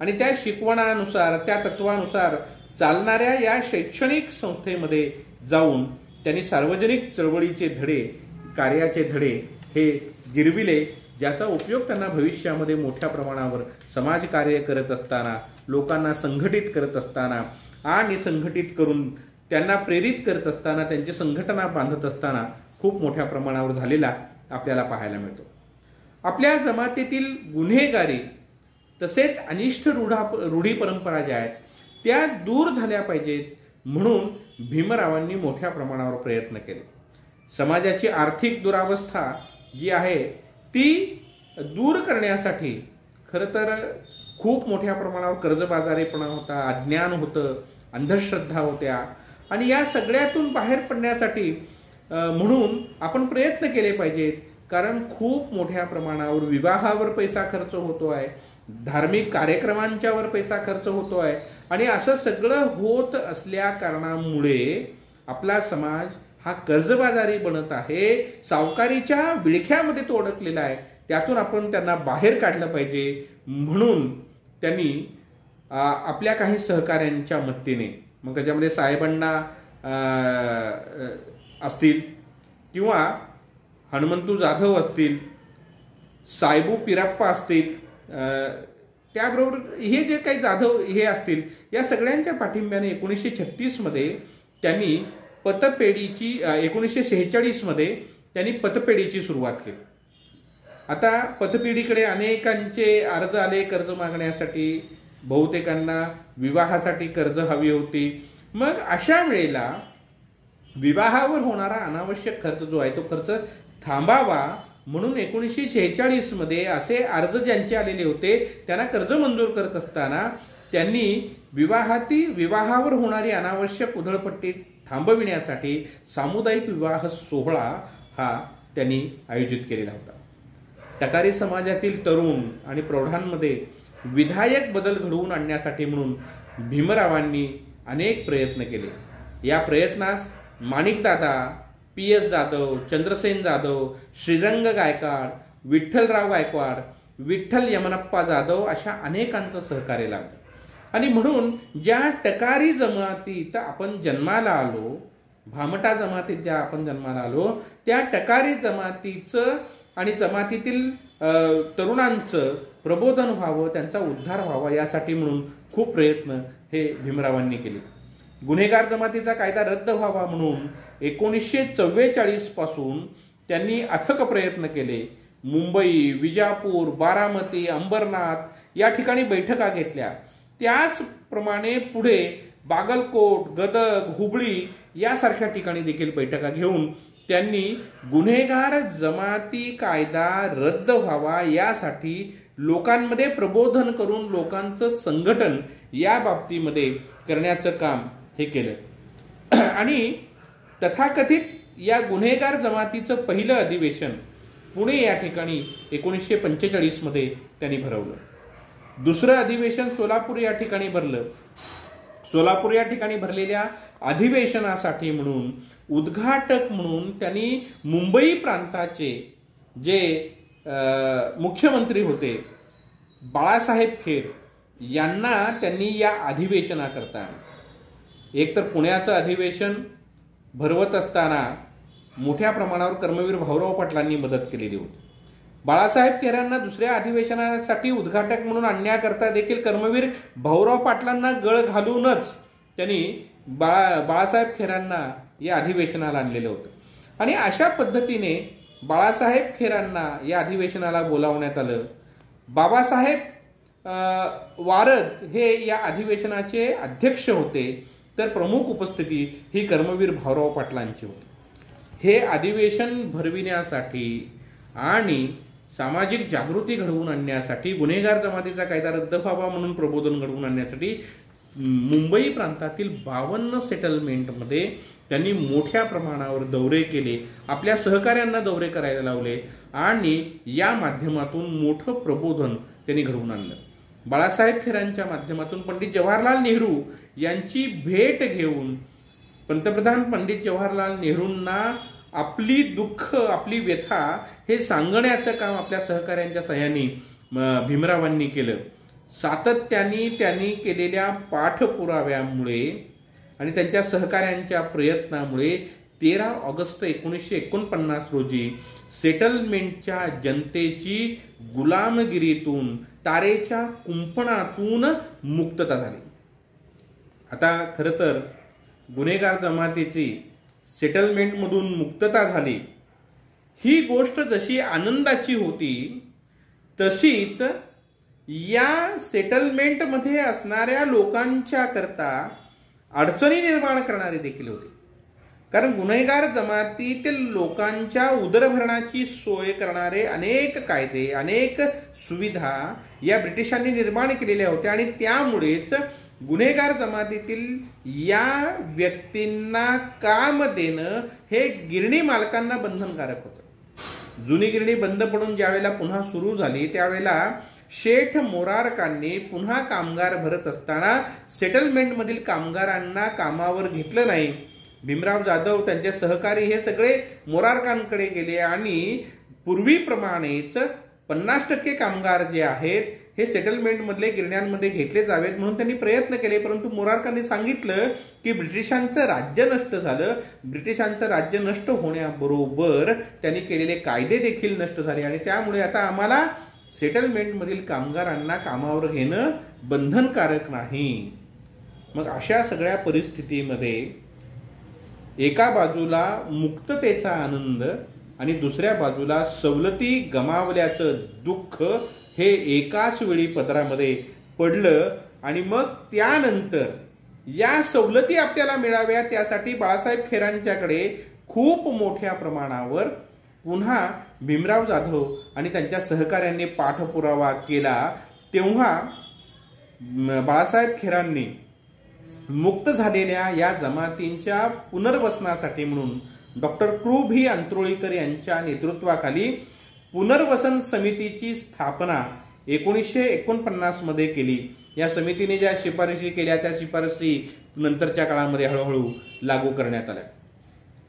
आणि त्या शिकवणानुसार, त्या तत्वानुसार चालणाऱ्या या शैक्षणिक संस्थेमध्ये जाऊन त्यांनी सार्वजनिक चळवळीचे धडे, कार्याचे धडे हे गिरविले, ज्याचा उपयोग त्यांना भविष्यामध्ये मोठ्या प्रमाणावर समाजकार्य करत असताना, लोकांना संघटित करत असताना आणि संघटित करून त्यांना प्रेरित करत असताना, त्यांची संघटना बांधत असताना खूप मोठ्या प्रमाणावर झालेला आपल्याला पाहायला मिळतो. आपल्या जमातीतील गुन्हेगारी तसेच अनिष्ट रूढी परंपरा ज्या आहेत त्या दूर झाल्या पाहिजेत म्हणून भीमरावांनी मोठ्या प्रमाणावर प्रयत्न केले. समाजाची आर्थिक दुरावस्था जी आहे ती दूर करण्यासाठी खरं तर खूप मोठ्या प्रमाणावर कर्जबाजारीपणा होता, अज्ञान होतं, अंधश्रद्धा होत्या आणि या सगळ्यातून बाहेर पडण्यासाठी म्हणून आपण प्रयत्न केले पाहिजेत. कारण खूप मोठ्या प्रमाणावर विवाहावर पैसा खर्च होतो आहे, धार्मिक कार्यक्रमांच्यावर पैसा खर्च होतो आहे आणि असं सगळं होत असल्या कारणामुळे आपला समाज हा कर्जबाजारी बनत आहे, सावकारीच्या विळख्यामध्ये तो अडकलेला आहे. त्यातून आपण त्यांना बाहेर काढलं पाहिजे. म्हणून त्यांनी आपल्या काही सहकाऱ्यांच्या मदतीने, मग त्याच्यामध्ये साहेबांना असतील किंवा हनुमंतू जाधव असतील, साहेबू पिराप्पा असतील, त्याबरोबर हे जे काही जाधव हे असतील, या सगळ्यांच्या पाठिंब्याने 1936 मध्ये त्यांनी पतपेढीची 1946 मध्ये त्यांनी पतपेढीची सुरुवात केली. आता पतपेढीकडे अनेकांचे अर्ज आले कर्ज मागण्यासाठी, बहुतेकांना विवाहासाठी कर्ज हवी होती. मग अशा वेळेला विवाहावर होणारा अनावश्यक खर्च जो आहे तो खर्च थांबावा म्हणून 1946 मध्ये असे अर्ज ज्यांचे आलेले होते त्यांना कर्ज मंजूर करत असताना त्यांनी विवाहावर होणारी अनावश्यक उधळपट्टी थांबविण्यासाठी सामुदायिक विवाह सोहळा हा त्यांनी आयोजित केलेला होता. टकारी समाजातील तरुण आणि प्रौढांमध्ये विधायक बदल घडवून आणण्यासाठी म्हणून भीमरावांनी अनेक प्रयत्न केले. या प्रयत्नास माणिकदादा, PS जाधव, चंद्रसेन जाधव, श्रीरंग गायकवाड, विठ्ठलराव गायकवाड, विठ्ठल यमनप्पा जाधव अशा अनेकांचं सहकार्य लाभलं. आणि म्हणून ज्या टकारी जमातीत आपण जन्माला आलो, भामटा जमातीत ज्या आपण जन्माला आलो, त्या टकारी जमातीचं आणि जमातीतील तरुणांचं प्रबोधन व्हावं, त्यांचा उद्धार व्हावा यासाठी म्हणून खूप प्रयत्न हे भीमरावांनी केले. गुन्हेगार जमातीचा कायदा रद्द व्हावा म्हणून 1944 पासून त्यांनी अथक प्रयत्न केले. मुंबई, विजापूर, बारामती, अंबरनाथ या ठिकाणी बैठका घेतल्या. त्याचप्रमाणे पुढे बागलकोट, गदग, हुबळी यासारख्या ठिकाणी देखील बैठका घेऊन त्यांनी गुन्हेगार जमाती कायदा रद्द व्हावा यासाठी लोकांमध्ये प्रबोधन करून लोकांचं संघटन या बाबतीमध्ये करण्याचं काम हे केलं. आणि तथाकथित या गुन्हेगार जमातीचं पहिलं अधिवेशन पुणे या ठिकाणी 1945 मध्ये त्यांनी भरवलं. दुसरं अधिवेशन सोलापूर या ठिकाणी भरलं. सोलापूर या ठिकाणी भरलेल्या अधिवेशनासाठी म्हणून उद्घाटक म्हणून त्यांनी मुंबई प्रांताचे जे मुख्यमंत्री होते बाळासाहेब खेर यांना त्यांनी या अधिवेशनाकरता, एक तर पुण्याचं अधिवेशन भरवत असताना मोठ्या प्रमाणावर कर्मवीर भाऊराव पाटलांनी मदत केलेली होती. बाळासाहेब खेरांना दुसऱ्या अधिवेशनासाठी उद्घाटक म्हणून आणण्याकरता देखील कर्मवीर भाऊराव पाटलांना गळ घालूनच त्यांनी बाळासाहेब खेरांना या अधिवेशनाला आणलेलं होतं. आणि अशा पद्धतीने बाळासाहेब खेरांना या अधिवेशनाला बोलावण्यात आलं. बाबासाहेब वारद हे या अधिवेशनाचे अध्यक्ष होते, तर प्रमुख उपस्थिती ही कर्मवीर भाऊराव पाटलांची होती. हे अधिवेशन भरविण्यासाठी आणि सामाजिक जागृती घडवून आणण्यासाठी, गुन्हेगार जमातीचा कायदा रद्द व्हावा म्हणून प्रबोधन घडवून आणण्यासाठी मुंबई प्रांतातील 52 सेटलमेंटमध्ये त्यांनी मोठ्या प्रमाणावर दौरे केले, आपल्या सहकाऱ्यांना दौरे करायला लावले आणि या माध्यमातून मोठं प्रबोधन त्यांनी घडवून आणलं. बाळासाहेब खेरांच्या माध्यमातून पंडित जवाहरलाल नेहरू यांची भेट घेऊन पंतप्रधान पंडित जवाहरलाल नेहरूंना आपली दुःख, आपली व्यथा हे सांगण्याचं काम आपल्या सहकाऱ्यांच्या सहाय्याने भीमरावांनी केलं. सातत्याने त्यांनी केलेल्या पाठपुराव्यामुळे आणि त्यांच्या सहकाऱ्यांच्या प्रयत्नामुळे 13 ऑगस्ट 1949 रोजी सेटलमेंटच्या जनतेची गुलामगिरीतून, तारेच्या कुंपणातून मुक्तता झाली. आता खरं तर गुन्हेगार जमातीची सेटलमेंटमधून मुक्तता झाली ही गोष्ट जशी आनंदाची होती, तशीच या सेटलमेंटमध्ये असणाऱ्या लोकांच्या करता अडचणी निर्माण करणारी देखील होती. कारण गुन्हेगार जमातीतील लोकांच्या उदरभरणाची सोय करणारे अनेक कायदे, अनेक सुविधा या ब्रिटिशांनी निर्माण केलेल्या होत्या आणि त्यामुळेच गुन्हेगार जमातीतील या व्यक्तींना काम देणं हे गिरणी मालकांना बंधनकारक होतं। जुनी गिरणी बंद पडून ज्यावेळेला पुन्हा सुरू झाली त्यावेळेला शेठ मोरारकांनी पुन्हा कामगार भरत असताना सेटलमेंटमधील कामगारांना कामावर घेतलं नाही। भीमराव जाधव, त्यांचे सहकारी हे सगळे मोरारकांकडे गेले आणि पूर्वीप्रमाणेच 50% कामगार जे आहेत हे सेटलमेंटमधले गिरण्यांमध्ये घेतले जावेत म्हणून त्यांनी प्रयत्न केले। परंतु मोरारकांनी सांगितलं की ब्रिटिशांचं राज्य नष्ट झालं, ब्रिटिशांचं राज्य नष्ट होण्याबरोबर त्यांनी केलेले कायदे देखील नष्ट झाले आणि त्यामुळे आता आम्हाला सेटलमेंटमधील कामगारांना कामावर घेणं बंधनकारक नाही। मग अशा सगळ्या परिस्थितीमध्ये एका बाजूला मुक्ततेचा आनंद आणि दुसऱ्या बाजूला सवलती गमावल्याचं दुःख हे एकाच वेळी पदरामध्ये पडलं आणि मग त्यानंतर या सवलती आपल्याला मिळाव्या त्यासाठी बाळासाहेब खेरांच्याकडे खूप मोठ्या प्रमाणावर पुन्हा भीमराव जाधव आणि त्यांच्या सहकाऱ्यांनी पाठपुरावा केला। तेव्हा बाळासाहेब खेरांनी मुक्त झालेल्या या जमातींच्या पुनर्वसनासाठी म्हणून डॉक्टर कृ भी अंत्रोळीकर यांच्या नेतृत्वाखाली पुनर्वसन समितीची स्थापना 1949 मध्ये केली। या समितीने ज्या शिफारशी केल्या त्या शिफारशी नंतरच्या काळामध्ये हळूहळू लागू करण्यात आल्या।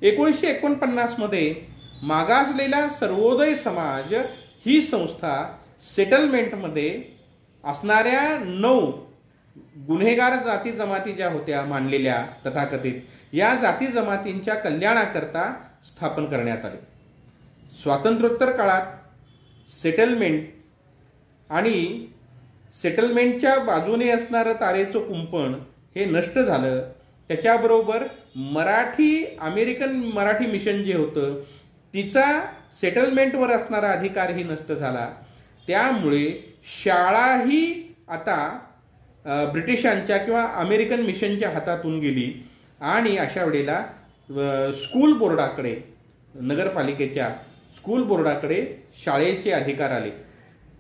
1949 मध्ये मागासलेला सर्वोदय समाज ही संस्था सेटलमेंटमध्ये असणाऱ्या 9 गुन्हेगार जाती जमाती ज्या होत्या मानलेल्या तथाकथित या जाती जमातींच्या कल्याणाकरता स्थापन करण्यात आले। स्वातंत्र्योत्तर काळात सेटलमेंट आणि सेटलमेंटच्या बाजूने असणारं तारेचं कुंपण हे नष्ट झालं। त्याच्याबरोबर अमेरिकन मराठी मिशन जे होतं तिचा सेटलमेंटवर असणारा अधिकारही नष्ट झाला। त्यामुळे शाळाही आता ब्रिटिशांच्या किंवा अमेरिकन मिशनच्या हातातून गेली आणि अशा वेळेला स्कूल बोर्डाकडे, नगरपालिकेच्या स्कूल बोर्डाकडे शाळेचे अधिकार आले।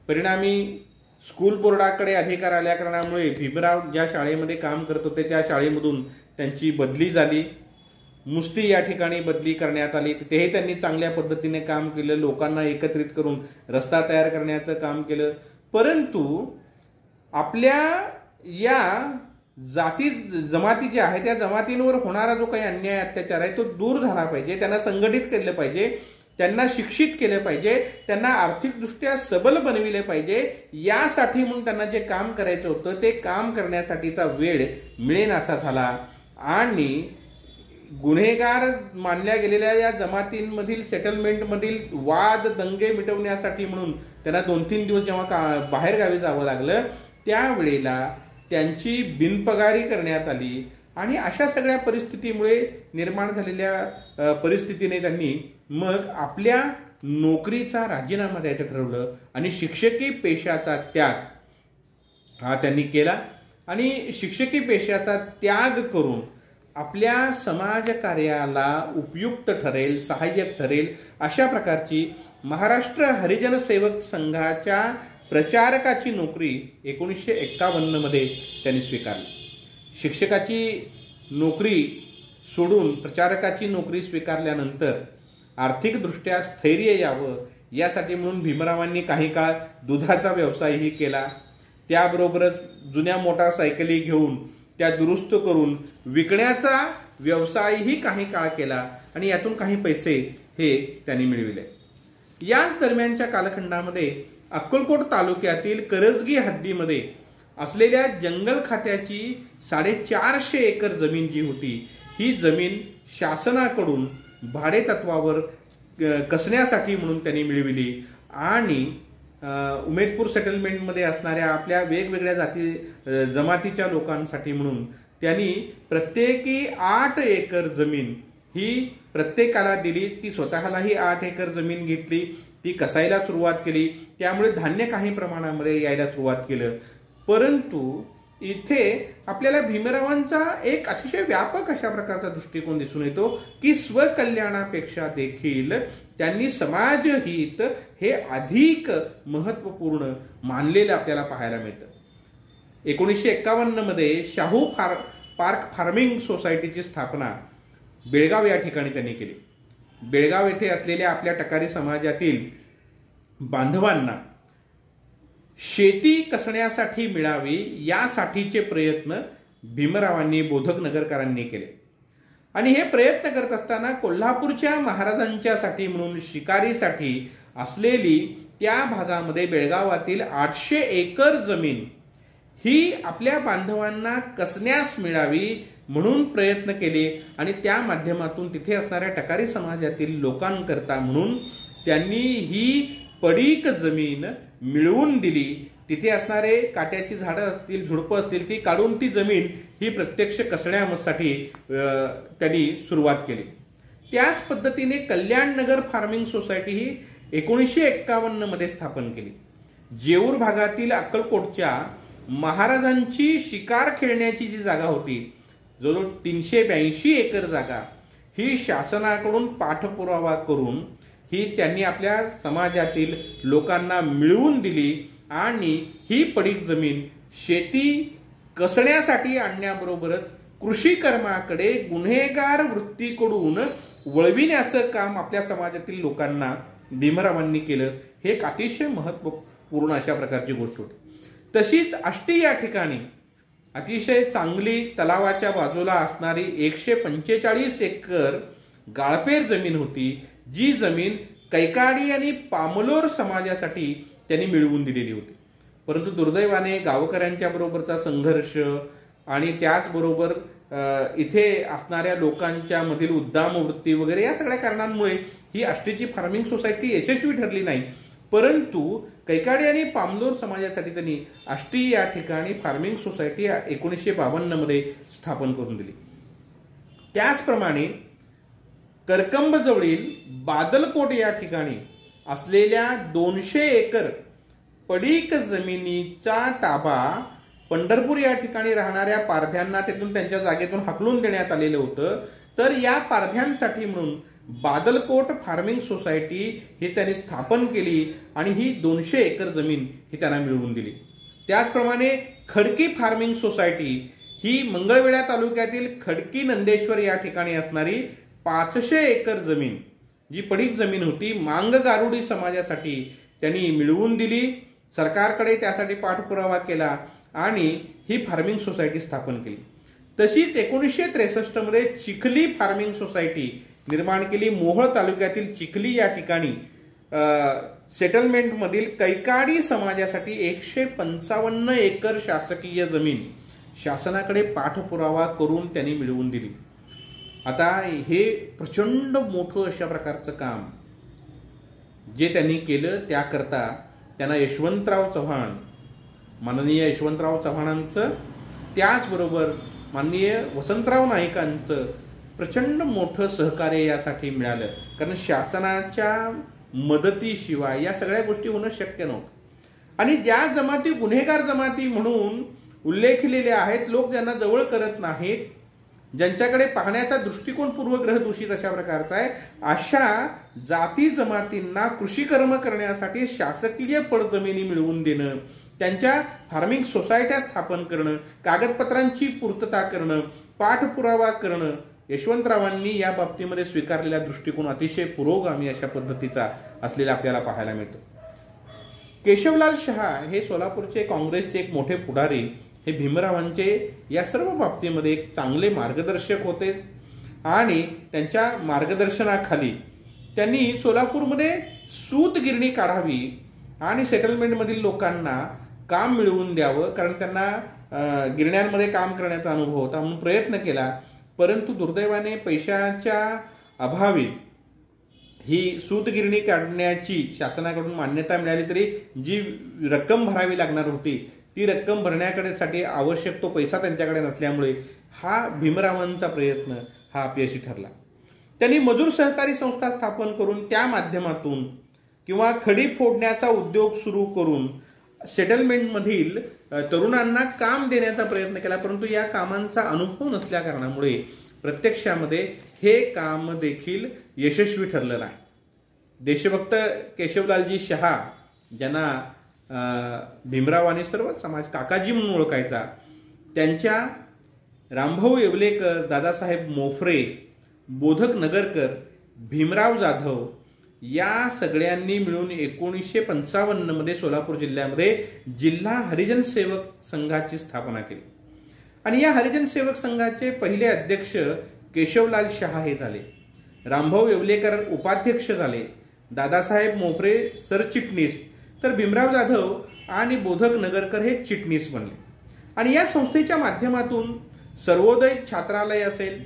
परिणामी स्कूल बोर्डाकडे अधिकार आल्या कारणामुळे भीमराव ज्या शाळेमध्ये काम करत होते त्या शाळेमधून त्यांची बदली झाली। मुस्ती या ठिकाणी बदली करण्यात आली, तेही त्यांनी चांगल्या पद्धतीने काम केलं, लोकांना एकत्रित करून रस्ता तयार करण्याचं काम केलं। परंतु आपल्या या जाती जमाती ज्या आहेत त्या जमातींवर होणारा जो काही अन्याय अत्याचार आहे तो दूर झाला पाहिजे, त्यांना संघटित केलं पाहिजे, त्यांना शिक्षित केलं पाहिजे, त्यांना आर्थिकदृष्ट्या सबल बनविले पाहिजे। यासाठी म्हणून त्यांना जे काम करायचं होतं ते काम करण्यासाठीचा वेळ मिळेनासा झाला आणि गुन्हेगार मानल्या गेलेल्या या जमातींमधील सेटलमेंटमधील वाद दंगे मिटवण्यासाठी म्हणून त्यांना 2-3 दिवस जेव्हा बाहेर गावी जावं लागलं त्यावेळेला त्यांची बिनपगारी करण्यात आली आणि अशा सगळ्या परिस्थितीमुळे निर्माण झालेल्या परिस्थितीने त्यांनी मग आपल्या नोकरीचा राजीनामा द्यायचं ठरवलं आणि शिक्षकी पेशाचा त्याग हा त्यांनी केला आणि शिक्षकी पेशाचा त्याग करून आपल्या समाज कार्याला उपयुक्त ठरेल, सहाय्यक ठरेल अशा प्रकारची महाराष्ट्र हरिजन सेवक संघाच्या प्रचारकाची नोकरी 1951 मध्ये त्यांनी स्वीकारली। शिक्षकाची नोकरी सोडून प्रचारकाची नोकरी स्वीकारल्यानंतर आर्थिकदृष्ट्या स्थैर्य यावं यासाठी म्हणून भीमरावांनी काही काळ दुधाचा व्यवसायही केला। त्याबरोबरच जुन्या मोटारसायकली घेऊन त्या दुरुस्त करून विकण्याचा व्यवसायही काही काळ केला आणि यातून काही पैसे हे त्यांनी मिळविले। याच दरम्यानच्या कालखंडामध्ये अक्कलकोट तालुक्यातील करजगी हद्दीमध्ये असलेल्या जंगल खात्याची 450 एकर जमीन जी होती ही जमीन शासनाकडून भाडे तत्वावर कसण्यासाठी म्हणून त्यांनी मिळविली आणि उमेदपूर सेटलमेंटमध्ये असणाऱ्या आपल्या वेगवेगळ्या जाती जमातीच्या लोकांसाठी म्हणून त्यांनी प्रत्येकी 8 एकर जमीन ही प्रत्येकाला दिली। ती स्वतःलाही 8 एकर जमीन घेतली, ती कसायला सुरुवात केली, त्यामुळे धान्य काही प्रमाणामध्ये यायला सुरुवात केलं। परंतु इथे आपल्याला भीमरावांचा एक अतिशय व्यापक अशा प्रकारचा दृष्टिकोन दिसून येतो की स्वकल्याणापेक्षा देखील त्यांनी समाजहित हे अधिक महत्वपूर्ण मानलेलं आपल्याला पाहायला मिळतं. 1951 मध्ये शाहू पार्क फार्मिंग सोसायटीची स्थापना बेळगाव या ठिकाणी त्यांनी केली. बेळगाव येथे असलेल्या आपल्या टकारी समाजातील बांधवांना शेती कसण्यासाठी मिळावी यासाठीचे प्रयत्न भीमरावांनी बोधक नगरकरांनी केले. आणि हे प्रयत्न करत असताना कोल्हापूरच्या महाराजांच्यासाठी म्हणून शिकारीसाठी असलेली त्या भागामध्ये बेळगावातील 800 एकर जमीन ही आपल्या बांधवांना कसण्यास मिळावी म्हणून प्रयत्न केले. आणि त्या माध्यमातून तिथे असणाऱ्या टकारी समाजातील लोकांकरता म्हणून त्यांनी ही पडीक जमीन मिळवून दिली. तिथे असणारे काट्याची झाडं असतील, झुडपं असतील, ती काढून ती जमीन ही प्रत्यक्ष कसण्यासाठी त्यांनी सुरुवात केली. त्याच पद्धतीने कल्याण नगर फार्मिंग सोसायटी ही 1951 मध्ये स्थापन केली. जेऊर भागातील अक्कलकोटच्या महाराजांची शिकार खेळण्याची जी जागा होती, जवळजवळ 382 एकर जागा ही शासनाकडून पाठपुरावा करून ही त्यांनी आपल्या समाजातील लोकांना मिळवून दिली. आणि ही पडीक जमीन शेती कसण्यासाठी आणण्याबरोबरच कृषी कर्माकडे गुन्हेगार वृत्तीकडून वळविण्याचं काम आपल्या समाजातील लोकांना भीमरावांनी केलं. हे एक अतिशय महत्वपूर्ण अशा प्रकारची गोष्ट होती. तशीच आष्टी या ठिकाणी अतिशय चांगली तलावाच्या बाजूला असणारी 145 एकर गाळपेर जमीन होती, जी जमीन कैकाडी आणि पामलोर समाजासाठी त्यांनी मिळवून दिलेली होती. परंतु दुर्दैवाने गावकऱ्यांच्या बरोबरचा संघर्ष आणि त्याचबरोबर इथे असणाऱ्या लोकांच्या मधील उद्दाम वृत्ती वगैरे या सगळ्या कारणांमुळे ही आष्टीची फार्मिंग सोसायटी यशस्वी ठरली नाही. परंतु कैकाडी आणि पामलोर समाजासाठी त्यांनी आष्टी या ठिकाणी फार्मिंग सोसायटी 1952 मध्ये स्थापन करून दिली. त्याचप्रमाणे करकंब जवळील बादलकोट या ठिकाणी असलेल्या 200 एकर पडीक जमिनीचा ताबा पंढरपूर या ठिकाणी राहणाऱ्या पारध्यांना तिथून त्यांच्या जागेतून हाकलून देण्यात आलेलं होतं. तर या पारध्यांसाठी म्हणून बादलकोट फार्मिंग सोसायटी ही त्यांनी स्थापन केली आणि ही 200 एकर जमीन ही त्यांना मिळवून दिली. त्याचप्रमाणे खडकी फार्मिंग सोसायटी ही मंगळवेढा तालुक्यातील खडकी नंदेश्वर या ठिकाणी असणारी 500 एकर जमीन जी पडीक जमीन होती मांग गारुडी समाजासाठी त्यांनी मिळवून दिली. सरकारकडे त्यासाठी पाठपुरावा केला आणि ही फार्मिंग सोसायटी स्थापन केली. तशीच 1963 मध्ये चिखली फार्मिंग सोसायटी निर्माण केली. मोहोळ तालुक्यातील चिखली या ठिकाणी सेटलमेंट मधील कैकाडी समाजासाठी 155 एकर शासकीय जमीन शासनाकडे पाठपुरावा करून त्यांनी मिळवून दिली. आता हे प्रचंड मोठं अशा प्रकारचं काम जे त्यांनी केलं, त्याकरता त्यांना यशवंतराव चव्हाण, माननीय यशवंतराव चव्हाणांचं, त्याचबरोबर माननीय वसंतराव नाईकांचं प्रचंड मोठं सहकार्य यासाठी मिळालं. कारण शासनाच्या मदतीशिवाय या सगळ्या गोष्टी होणं शक्य नव्हतं. आणि ज्या जमाती गुन्हेगार जमाती म्हणून उल्लेखलेल्या आहेत, लोक ज्यांना जवळ करत नाहीत, ज्यांच्याकडे पाहण्याचा दृष्टिकोन पूर्वग्रह दूषित अशा प्रकारचा आहे, अशा जाती जमातींना कृषी कर्म करण्यासाठी शासकीय पडजमिनी मिळवून देणं, त्यांच्या फार्मिंग सोसायट्या स्थापन करणं, कागदपत्रांची पूर्तता करणं, पाठपुरावा करणं, यशवंतरावांनी या बाबतीमध्ये स्वीकारलेला दृष्टिकोन अतिशय पुरोगामी अशा पद्धतीचा असलेला आपल्याला पाहायला मिळतो. केशवलाल शहा हे सोलापूरचे काँग्रेसचे एक मोठे पुढारी, हे भीमरावांचे या सर्व बाबतीमध्ये एक चांगले मार्गदर्शक होते. आणि त्यांच्या मार्गदर्शनाखाली त्यांनी सोलापूरमध्ये सूतगिरणी काढावी आणि सेटलमेंटमधील लोकांना काम मिळवून द्यावं, कारण त्यांना गिरण्यांमध्ये काम करण्याचा अनुभव होता म्हणून प्रयत्न केला. परंतु दुर्दैवाने पैशाच्या अभावी ही सूतगिरणी काढण्याची शासनाकडून मान्यता मिळाली तरी जी रक्कम भरावी लागणार होती ती रक्कम भरण्याकडे आवश्यक तो पैसा त्यांच्याकडे नसल्यामुळे हा भीमरावांचा प्रयत्न हा अपयशी ठरला. त्यांनी मजूर सहकारी संस्था स्थापन करून त्या माध्यमातून किंवा खडी फोडण्याचा उद्योग सुरू करून सेटलमेंटमधील तरुणांना काम देण्याचा प्रयत्न केला, परंतु या कामांचा अनुभव नसल्या कारणामुळे प्रत्यक्षामध्ये हे काम देखील यशस्वी ठरलं नाही. देशभक्त केशवलालजी शहा, ज्यांना भीमराव आणि सर्व समाज काकाजी म्हणून ओळखायचा, त्यांच्या रामभाऊ येवलेकर, दादासाहेब मोफरे, बोधक नगरकर, भीमराव जाधव या सगळ्यांनी मिळून 1955 मध्ये सोलापूर जिल्ह्यामध्ये जिल्हा हरिजन सेवक संघाची स्थापना केली. आणि या हरिजन सेवक संघाचे पहिले अध्यक्ष केशवलाल शहा हे झाले. रामभाऊ येवलेकर उपाध्यक्ष झाले, दादासाहेब मोफरे सरचिटणीस, तर भीमराव जाधव आणि बोधक नगरकर हे चिटणीस बनले. आणि या संस्थेच्या माध्यमातून सर्वोदय छात्रालय असेल,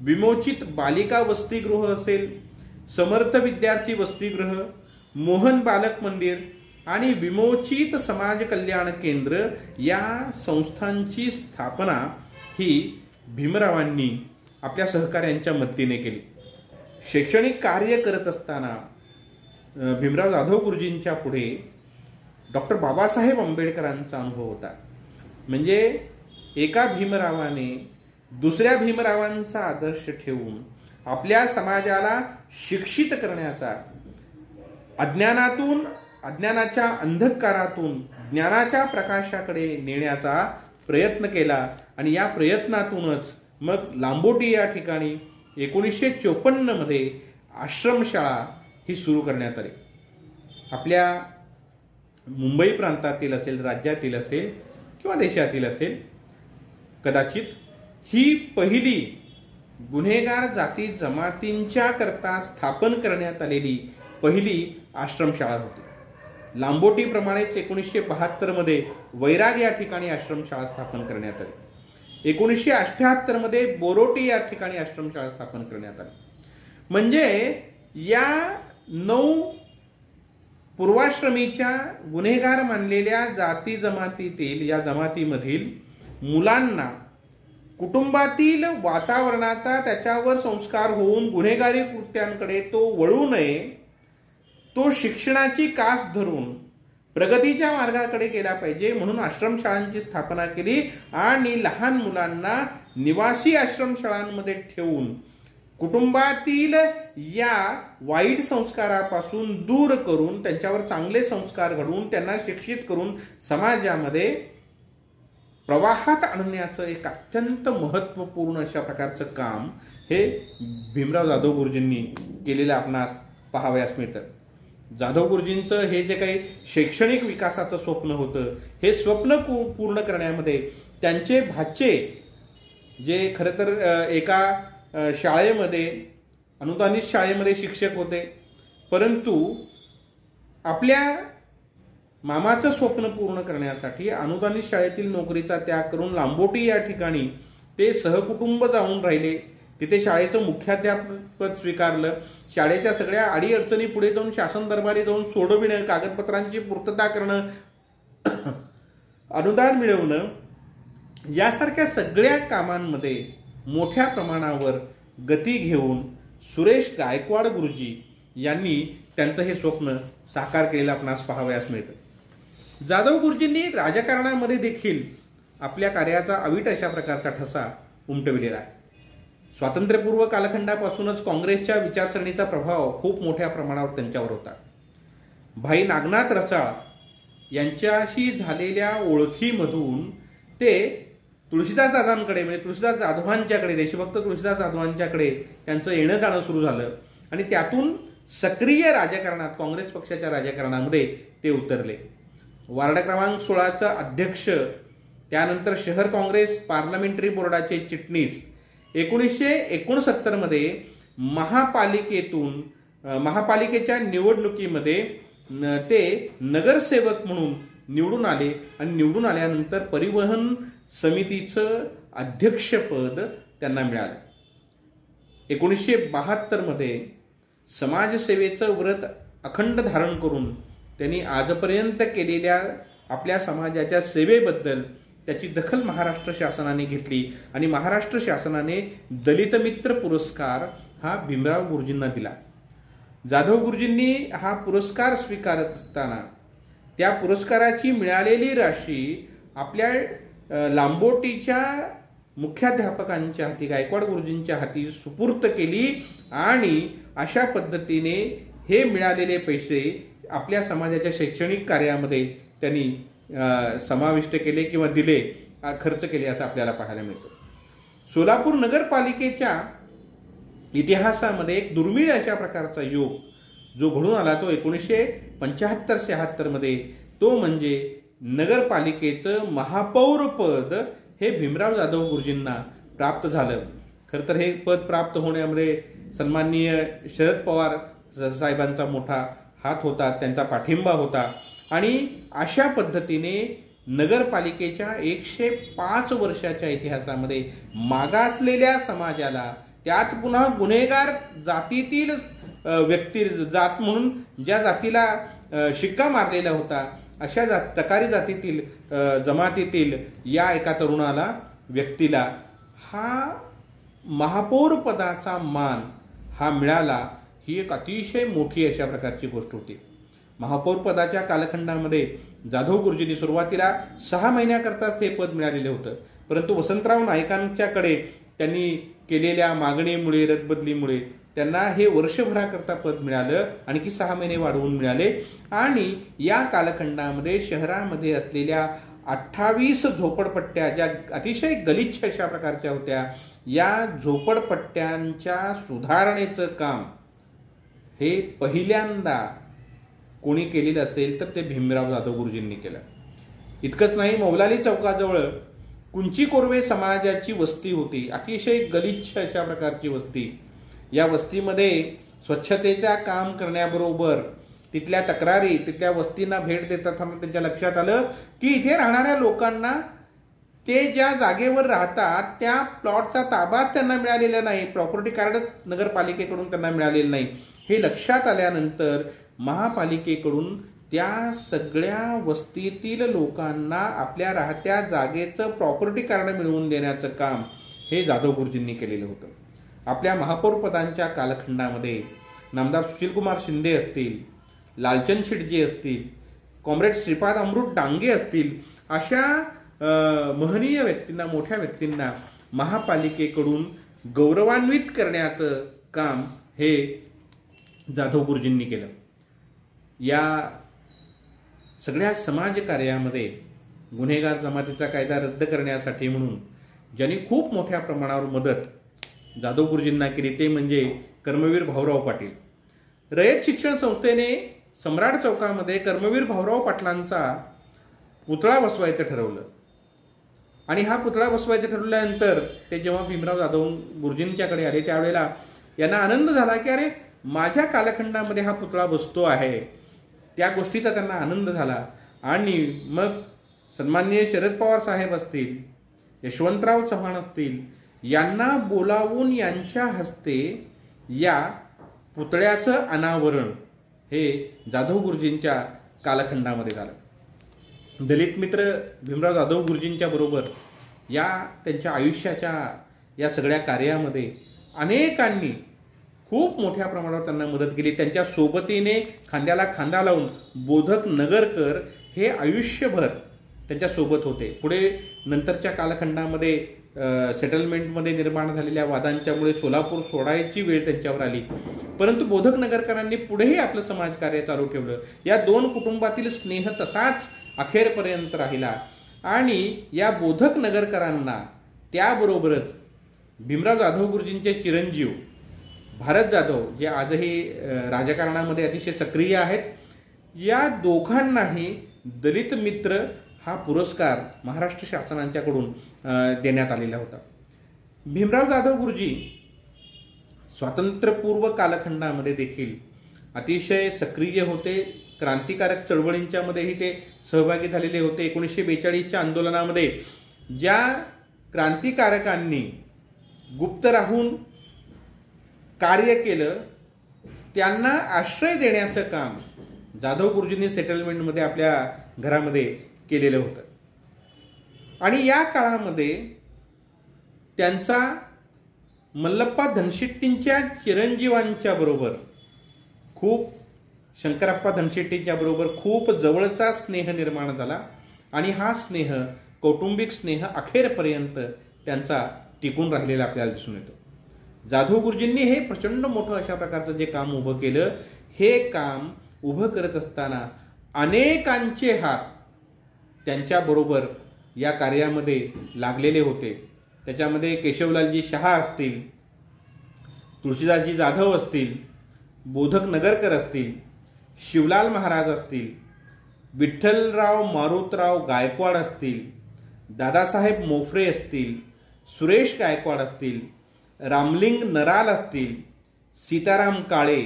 विमोचित बालिका वसतिगृह असेल, समर्थ विद्यार्थी वसतिगृह, मोहन बालक मंदिर आणि विमोचित समाज कल्याण केंद्र या संस्थांची स्थापना ही भीमरावांनी आपल्या सहकाऱ्यांच्या मदतीने केली. शैक्षणिक कार्य करत असताना भीमराव जाधव गुरुजींच्या पुढे डॉक्टर बाबासाहेब आंबेडकरांचा अनुभव होता. म्हणजे एका भीमरावाने दुसऱ्या भीमरावांचा आदर्श ठेवून आपल्या समाजाला शिक्षित करण्याचा, अज्ञानाच्या अंधकारातून ज्ञानाच्या प्रकाशाकडे नेण्याचा प्रयत्न केला. आणि या प्रयत्नातूनच मग लांबोटी या ठिकाणी 1954 मध्ये आश्रमशाळा ही सुरू करण्यात आली. आपल्या मुंबई प्रांतातील असेल, राज्यातील असेल किंवा देशातील असेल, कदाचित ही पहिली गुन्हेगार जाती जमातींच्या करता स्थापन करण्यात आलेली पहिली आश्रमशाळा होती. लांबोटीप्रमाणेच 1972 मध्ये वैराग या ठिकाणी आश्रमशाळा स्थापन करण्यात आली. 1978 मध्ये बोरोटी या ठिकाणी आश्रमशाळा स्थापन करण्यात आली. म्हणजे या 9 पूर्वाश्रमीच्या गुन्हेगार मानलेल्या जाती जमातीतील या जमातीमधील मुलांना कुटुंबातील वातावरणाचा त्याच्यावर संस्कार होऊन गुन्हेगारी कृत्यांकडे तो वळू नये, तो शिक्षणाची कास धरून प्रगतीच्या मार्गाकडे गेला पाहिजे म्हणून आश्रमशाळांची स्थापना केली. आणि लहान मुलांना निवासी आश्रमशाळांमध्ये ठेवून कुटुंबातील या वाईट संस्कारापासून दूर करून त्यांच्यावर चांगले संस्कार घडवून त्यांना शिक्षित करून समाजामध्ये प्रवाहात आणण्याचं एक अत्यंत महत्वपूर्ण अशा प्रकारचं काम हे भीमराव जाधव गुरुजींनी केलेलं आपणास पाहावयास मिळतं. जाधव गुरुजींचं हे जे काही शैक्षणिक विकासाचं स्वप्न होतं, हे स्वप्न पूर्ण करण्यामध्ये त्यांचे भाचे, जे खरं तर एका शाळेमध्ये, अनुदानित शाळेमध्ये शिक्षक होते, परंतु आपल्या मामाचं स्वप्न पूर्ण करण्यासाठी अनुदानित शाळेतील नोकरीचा त्याग करून लांबोटी या ठिकाणी ते सहकुटुंब जाऊन राहिले. तिथे शाळेचं मुख्याध्यापक पद स्वीकारलं. शाळेच्या सगळ्या अडीअडचणी पुढे जाऊन शासन दरबारी जाऊन सोडविणं, कागदपत्रांची पूर्तता करणं, अनुदान मिळवणं, यासारख्या सगळ्या कामांमध्ये मोठ्या प्रमाणावर गती घेऊन सुरेश गायकवाड गुरुजी यांनी त्यांचं हे स्वप्न साकार केलेलं आपणास पाहावयास मिळतं. जाधव गुरुजींनी राजकारणामध्ये देखील आपल्या कार्याचा अवीट अशा प्रकारचा ठसा उमटविलेला आहे. स्वातंत्र्यपूर्व कालखंडापासूनच काँग्रेसच्या विचारसरणीचा प्रभाव खूप मोठ्या प्रमाणावर त्यांच्यावर होता. भाई नागनाथ रसाळ यांच्याशी झालेल्या ओळखीमधून ते तुळशीदास दादांकडे, म्हणजे तुळशीदास जाधवांच्याकडे, देशभक्त तुळशीदास जाधवांच्याकडे त्यांचं येणं जाणं सुरू झालं. आणि त्यातून सक्रिय राजकारणात, काँग्रेस पक्षाच्या राजकारणामध्ये ते उतरले. वार्ड क्रमांक 16चा अध्यक्ष, त्यानंतर शहर काँग्रेस पार्लमेंटरी बोर्डाचे चिटणीस, 1969 मध्ये महापालिकेच्या निवडणुकीमध्ये ते नगरसेवक म्हणून निवडून आले. आणि निवडून आल्यानंतर परिवहन समितीचं अध्यक्षपद त्यांना मिळालं. 1972 मध्ये समाजसेवेचं व्रत अखंड धारण करून त्यांनी आजपर्यंत केलेल्या आपल्या समाजाच्या सेवेबद्दल त्याची दखल महाराष्ट्र शासनाने घेतली आणि महाराष्ट्र शासनाने दलित मित्र पुरस्कार हा भीमराव गुरुजींना दिला. जाधव गुरुजींनी हा पुरस्कार स्वीकारत असताना त्या पुरस्काराची मिळालेली राशी आपल्या लांबोटीच्या मुख्याध्यापकांच्या हाती, गायकवाड गुरुजींच्या हाती सुपूर्त केली आणि अशा पद्धतीने हे मिळालेले पैसे आपल्या समाजाच्या शैक्षणिक कार्यामध्ये त्यांनी समाविष्ट केले किंवा दिले, खर्च केले असं आपल्याला पाहायला मिळतं. सोलापूर नगरपालिकेच्या इतिहासामध्ये एक दुर्मिळ अशा प्रकारचा योग जो घडून आला तो 1975-76 मध्ये, तो म्हणजे नगरपालिकेचं महापौर पद हे भीमराव जाधव गुरुजींना प्राप्त झालं. खरं तर हे पद प्राप्त होण्यामध्ये सन्माननीय शरद पवार साहेबांचा मोठा हात होता, त्यांचा पाठिंबा होता आणि अशा पद्धतीने नगरपालिकेच्या 105 वर्षाच्या इतिहासामध्ये मागासलेल्या समाजाला, त्यात पुन्हा गुन्हेगार जातीतील व्यक्ती, जात म्हणून ज्या जातीला शिक्का मारलेला होता अशा प्रकारी जातीतील जमातीतील या एका तरुणाला, व्यक्तीला हा महापौर पदाचा मान हा मिळाला. ही एक अतिशय मोठी अशा प्रकारची गोष्ट होती. महापौर पदाच्या कालखंडामध्ये जाधव गुरुजींनी सुरुवातीला 6 महिन्याकरताच हे पद मिळालेले होतं, परंतु वसंतराव नाईकांच्याकडे त्यांनी केलेल्या मागणीमुळे, रद्दबदलीमुळे त्यांना हे वर्षभराकरता पद मिळालं, आणखी 6 महिने वाढवून मिळाले आणि या कालखंडामध्ये शहरामध्ये असलेल्या 28 झोपडपट्ट्या ज्या अतिशय गलिच्छ अशा प्रकारच्या होत्या, या झोपडपट्ट्यांच्या सुधारणेचं काम हे पहिल्यांदा कोणी केलेलं असेल तर ते भीमराव जाधव गुरुजींनी केलं. इतकंच नाही, मौलाली चौकाजवळ कुंची कोरवे समाजाची वस्ती होती, अतिशय गलिच्छ अशा प्रकारची वस्ती. या वस्तीमध्ये स्वच्छतेचा काम करण्याबरोबर तिथल्या तक्रारी, तिथल्या वस्तींना भेट देत असताना त्यांच्या लक्षात आलं की इथे राहणाऱ्या लोकांना ते ज्या जागेवर राहतात त्या प्लॉटचा ताबाच त्यांना मिळालेला नाही, प्रॉपर्टी कार्डच नगरपालिकेकडून त्यांना मिळालेलं नाही. हे लक्षात आल्यानंतर महापालिकेकडून त्या सगळ्या वस्तीतील लोकांना आपल्या राहत्या जागेचं प्रॉपर्टी कार्ड मिळवून देण्याचं काम हे जाधव गुरुजींनी केलेलं होतं. आपल्या महापौर पदांच्या कालखंडामध्ये नामदार सुशीलकुमार शिंदे असतील, लालचंद शिडजे असतील, कॉम्रेड श्रीपाद अमृत डांगे असतील, अशा महनीय व्यक्तींना, मोठ्या व्यक्तींना महापालिकेकडून गौरवान्वित करण्याचं काम हे जाधव गुरुजींनी केलं. या सगळ्या समाजकार्यामध्ये गुन्हेगार जमातीचा कायदा रद्द करण्यासाठी म्हणून ज्यांनी खूप मोठ्या प्रमाणावर मदत जाधव गुरुजींना केली ते म्हणजे कर्मवीर भाऊराव पाटील. रयत शिक्षण संस्थेने सम्राट चौकामध्ये कर्मवीर भाऊराव पाटलांचा पुतळा बसवायचं ठरवलं आणि हा पुतळा बसवायचं ठरवल्यानंतर ते जेव्हा भीमराव जाधव गुरुजींच्याकडे आले त्यावेळेला यांना आनंद झाला की अरे माझ्या कालखंडामध्ये हा पुतळा बसतो आहे. त्या गोष्टीचा त्यांना आनंद झाला आणि मग सन्माननीय शरद पवार साहेब असतील, यशवंतराव चव्हाण असतील, यांना बोलावून यांच्या हस्ते या पुतळ्याचं अनावरण हे जाधव गुरुजींच्या कालखंडामध्ये झालं. दलित मित्र भीमराव जाधव गुरुजींच्या बरोबर या त्यांच्या आयुष्याच्या या सगळ्या कार्यामध्ये अनेकांनी खूप मोठ्या प्रमाणावर त्यांना मदत केली. त्यांच्या सोबतीने खांद्याला खांदा लावून बोधक नगरकर हे आयुष्यभर त्यांच्या सोबत होते. पुढे नंतरच्या कालखंडामध्ये सेटलमेंटमध्ये निर्माण झालेल्या वादांच्यामुळे सोलापूर सोडायची वेळ त्यांच्यावर आली, परंतु बोधक नगरकरांनी पुढेही आपलं समाजकार्य चालू ठेवलं. या दोन कुटुंबातील स्नेह तसाच अखेरपर्यंत राहिला आणि या बोधक नगरकरांना त्याबरोबरच भीमराव जाधव गुरुजींचे चिरंजीव भारत जाधव जे आजही राजकारणामध्ये अतिशय सक्रिय आहेत, या दोघांनाही दलित मित्र हा पुरस्कार महाराष्ट्र शासनाच्याकडून देण्यात आलेला होता. भीमराव जाधव गुरुजी स्वातंत्र्यपूर्व कालखंडामध्ये देखील अतिशय सक्रिय होते. क्रांतिकारक चळवळींच्या मध्येही ते सहभागी झालेले होते. 1942च्या आंदोलनामध्ये ज्या क्रांतिकारकांनी गुप्त राहून कार्य केलं त्यांना आश्रय देण्याचं काम जाधव गुरुजींनी सेटलमेंटमध्ये आपल्या घरामध्ये केलेलं होतं आणि या काळामध्ये त्यांचा मल्लप्पा धनशेट्टींच्या चिरंजीवांच्या बरोबर खूप शंकरप्पा धनशेट्टींच्या बरोबर खूप जवळचा स्नेह निर्माण झाला आणि हा स्नेह, कौटुंबिक स्नेह अखेरपर्यंत त्यांचा टिकून राहिलेला आपल्याला दिसून येतो. जाधव गुरुजींनी हे प्रचंड मोठं अशा प्रकारचं जे काम उभं केलं, हे काम उभं करत असताना अनेकांचे हात त्यांच्याबरोबर या कार्यामध्ये लागलेले होते. त्याच्यामध्ये केशवलालजी शहा असतील, तुळशीदासजी जाधव असतील, बोधक नगरकर असतील, शिवलाल महाराज असतील, विठ्ठलराव मारुतराव गायकवाड असतील, दादासाहेब मोफरे असतील, सुरेश गायकवाड असतील, रामलिंग नराल असतील, सीताराम काळे,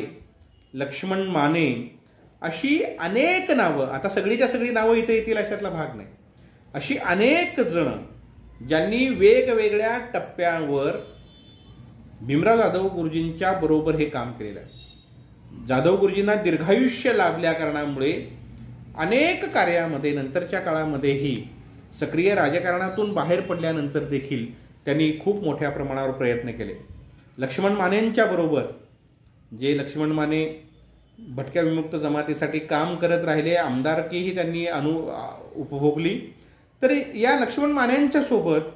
लक्ष्मण माने, अशी अनेक नावं, आता सगळीच्या सगळी नावं इथे येतील अशातला भाग नाही, अशी अनेक जण ज्यांनी वेगवेगळ्या टप्प्यांवर भीमराव जाधव गुरुजींच्या बरोबर हे काम केलेलं आहे. जाधव गुरुजींना दीर्घायुष्य लाभल्या कारणामुळे अनेक कार्यामध्ये नंतरच्या काळामध्येही सक्रिय राजकारणातून बाहेर पडल्यानंतर देखील त्यांनी खूप मोठ्या प्रमाणावर प्रयत्न केले. लक्ष्मण मानेंच्या बरोबर, जे लक्ष्मण माने भटक्या विमुक्त जमातीसाठी काम करत राहिले, आमदारकीही त्यांनी उपभोगली. तर या लक्ष्मण मानेंच्या सोबत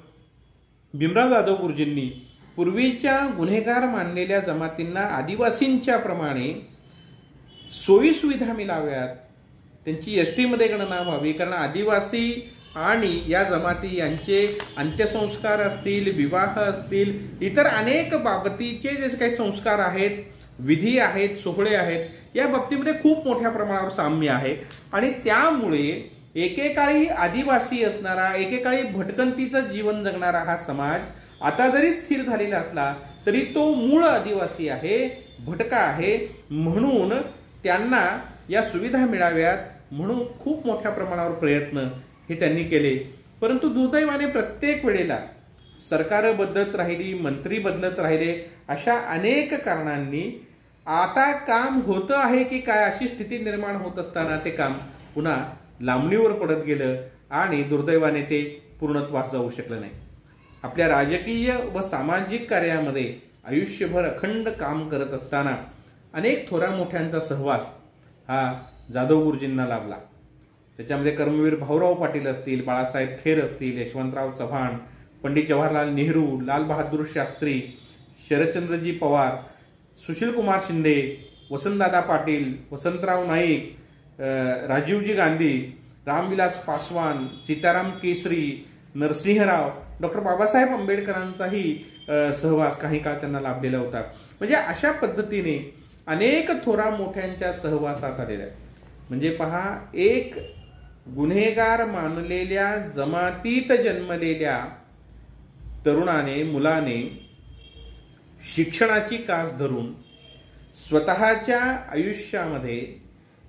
भीमराव जाधव गुरुजींनी पूर्वीच्या गुन्हेगार मानलेल्या जमातींना आदिवासींच्या प्रमाणे सोयीसुविधा मिळाव्यात, त्यांची एसटी मध्ये गणना व्हावी. कारण आदिवासी आणि या जमाती यांचे अंत्यसंस्कार असतील, विवाह असतील, इतर अनेक बाबतीचे जे काही संस्कार आहेत, विधी आहेत, सोहळे आहेत, या बाबतीमध्ये खूप मोठ्या प्रमाणावर साम्य आहे. आणि त्यामुळे एकेकाळी आदिवासी असणारा, एकेकाळी भटकंतीचं जीवन जगणारा हा समाज आता जरी स्थिर झालेला असला तरी तो मूळ आदिवासी आहे, भटका आहे. म्हणून त्यांना या सुविधा मिळाव्यात म्हणून खूप मोठ्या प्रमाणावर प्रयत्न हे त्यांनी केले. परंतु दुर्दैवाने प्रत्येक वेळेला सरकार बदलत राहिली, मंत्री बदलत राहिले, अशा अनेक कारणांनी आता काम होतं आहे की काय अशी स्थिती निर्माण होत असताना ते काम पुन्हा लांबणीवर पडत गेलं आणि दुर्दैवाने ते पूर्णत्वास जाऊ शकलं नाही. आपल्या राजकीय व सामाजिक कार्यामध्ये आयुष्यभर अखंड काम करत असताना अनेक थोरा मोठ्यांचा सहवास हा जाधव गुरुजींना लाभला. त्याच्यामध्ये कर्मवीर भाऊराव पाटील असतील, बाळासाहेब खेर असतील, यशवंतराव चव्हाण, पंडित जवाहरलाल नेहरू, लाल बहादूर शास्त्री, शरदचंद्रजी पवार, सुशीलकुमार शिंदे, वसंतदादा पाटील, वसंतराव नाईक, राजीवजी गांधी, रामविलास पासवान, सीताराम केसरी, नरसिंहराव, डॉक्टर बाबासाहेब आंबेडकरांचाही सहवास काही काळ त्यांना लाभलेला होता. म्हणजे अशा पद्धतीने अनेक थोरा मोठ्यांच्या सहवासात आलेला आहे. म्हणजे पहा, एक गुन्हेगार मानलेल्या जमातीत जन्मलेल्या तरुणाने, मुलाने शिक्षणाची कास धरून स्वतःच्या आयुष्यामध्ये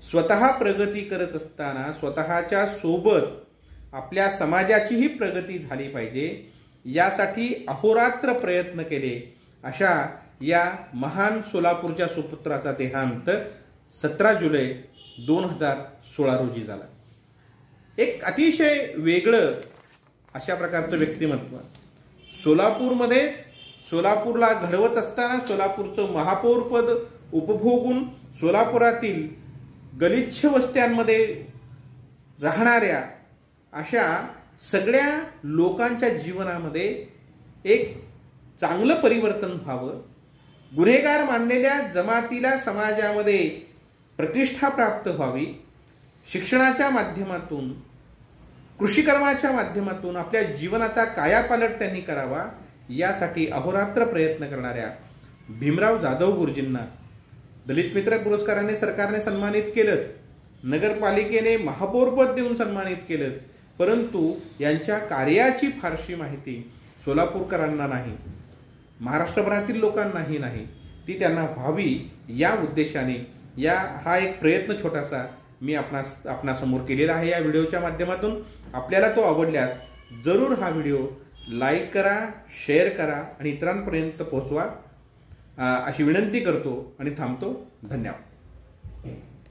स्वतः प्रगती करत असताना स्वतःच्या सोबत आपल्या समाजाचीही प्रगती झाली पाहिजे यासाठी अहोरात्र प्रयत्न केले. अशा या महान सोलापूरच्या सुपुत्राचा देहांत 17 जुलै 2016 रोजी झाला. एक अतिशय वेगळं अशा प्रकारचं व्यक्तिमत्व सोलापूरमध्ये, सोलापूरला घडवत असताना सोलापूरचं महापौरपद उपभोगून सोलापुरातील गलिच्छ वस्त्यांमध्ये राहणाऱ्या अशा सगळ्या लोकांच्या जीवनामध्ये एक चांगलं परिवर्तन व्हावं, गुन्हेगार मानलेल्या जमातीला समाजामध्ये प्रतिष्ठा प्राप्त व्हावी, शिक्षणाच्या माध्यमातून, कृषीकर्माच्या माध्यमातून आपल्या जीवनाचा कायापालट त्यांनी करावा, यासाठी अहोरात्र प्रयत्न करणाऱ्या भीमराव जाधव गुरुजींना दलित मित्र पुरस्काराने सरकारने सन्मानित केलं, नगरपालिकेने महापौरपद देऊन सन्मानित केलं. परंतु यांच्या कार्याची फारशी माहिती सोलापूरकरांना नाही, महाराष्ट्रभरातील लोकांनाही नाही. ती त्यांना व्हावी या उद्देशाने हा एक प्रयत्न छोटासा मी आपणासमोर केलेला आहे या व्हिडिओच्या माध्यमातून. आपल्याला तो आवडल्यास जरूर हा व्हिडिओ लाईक करा, शेअर करा आणि इतरांपर्यंत पोहोचवा अशी विनंती करतो आणि थांबतो. धन्यवाद.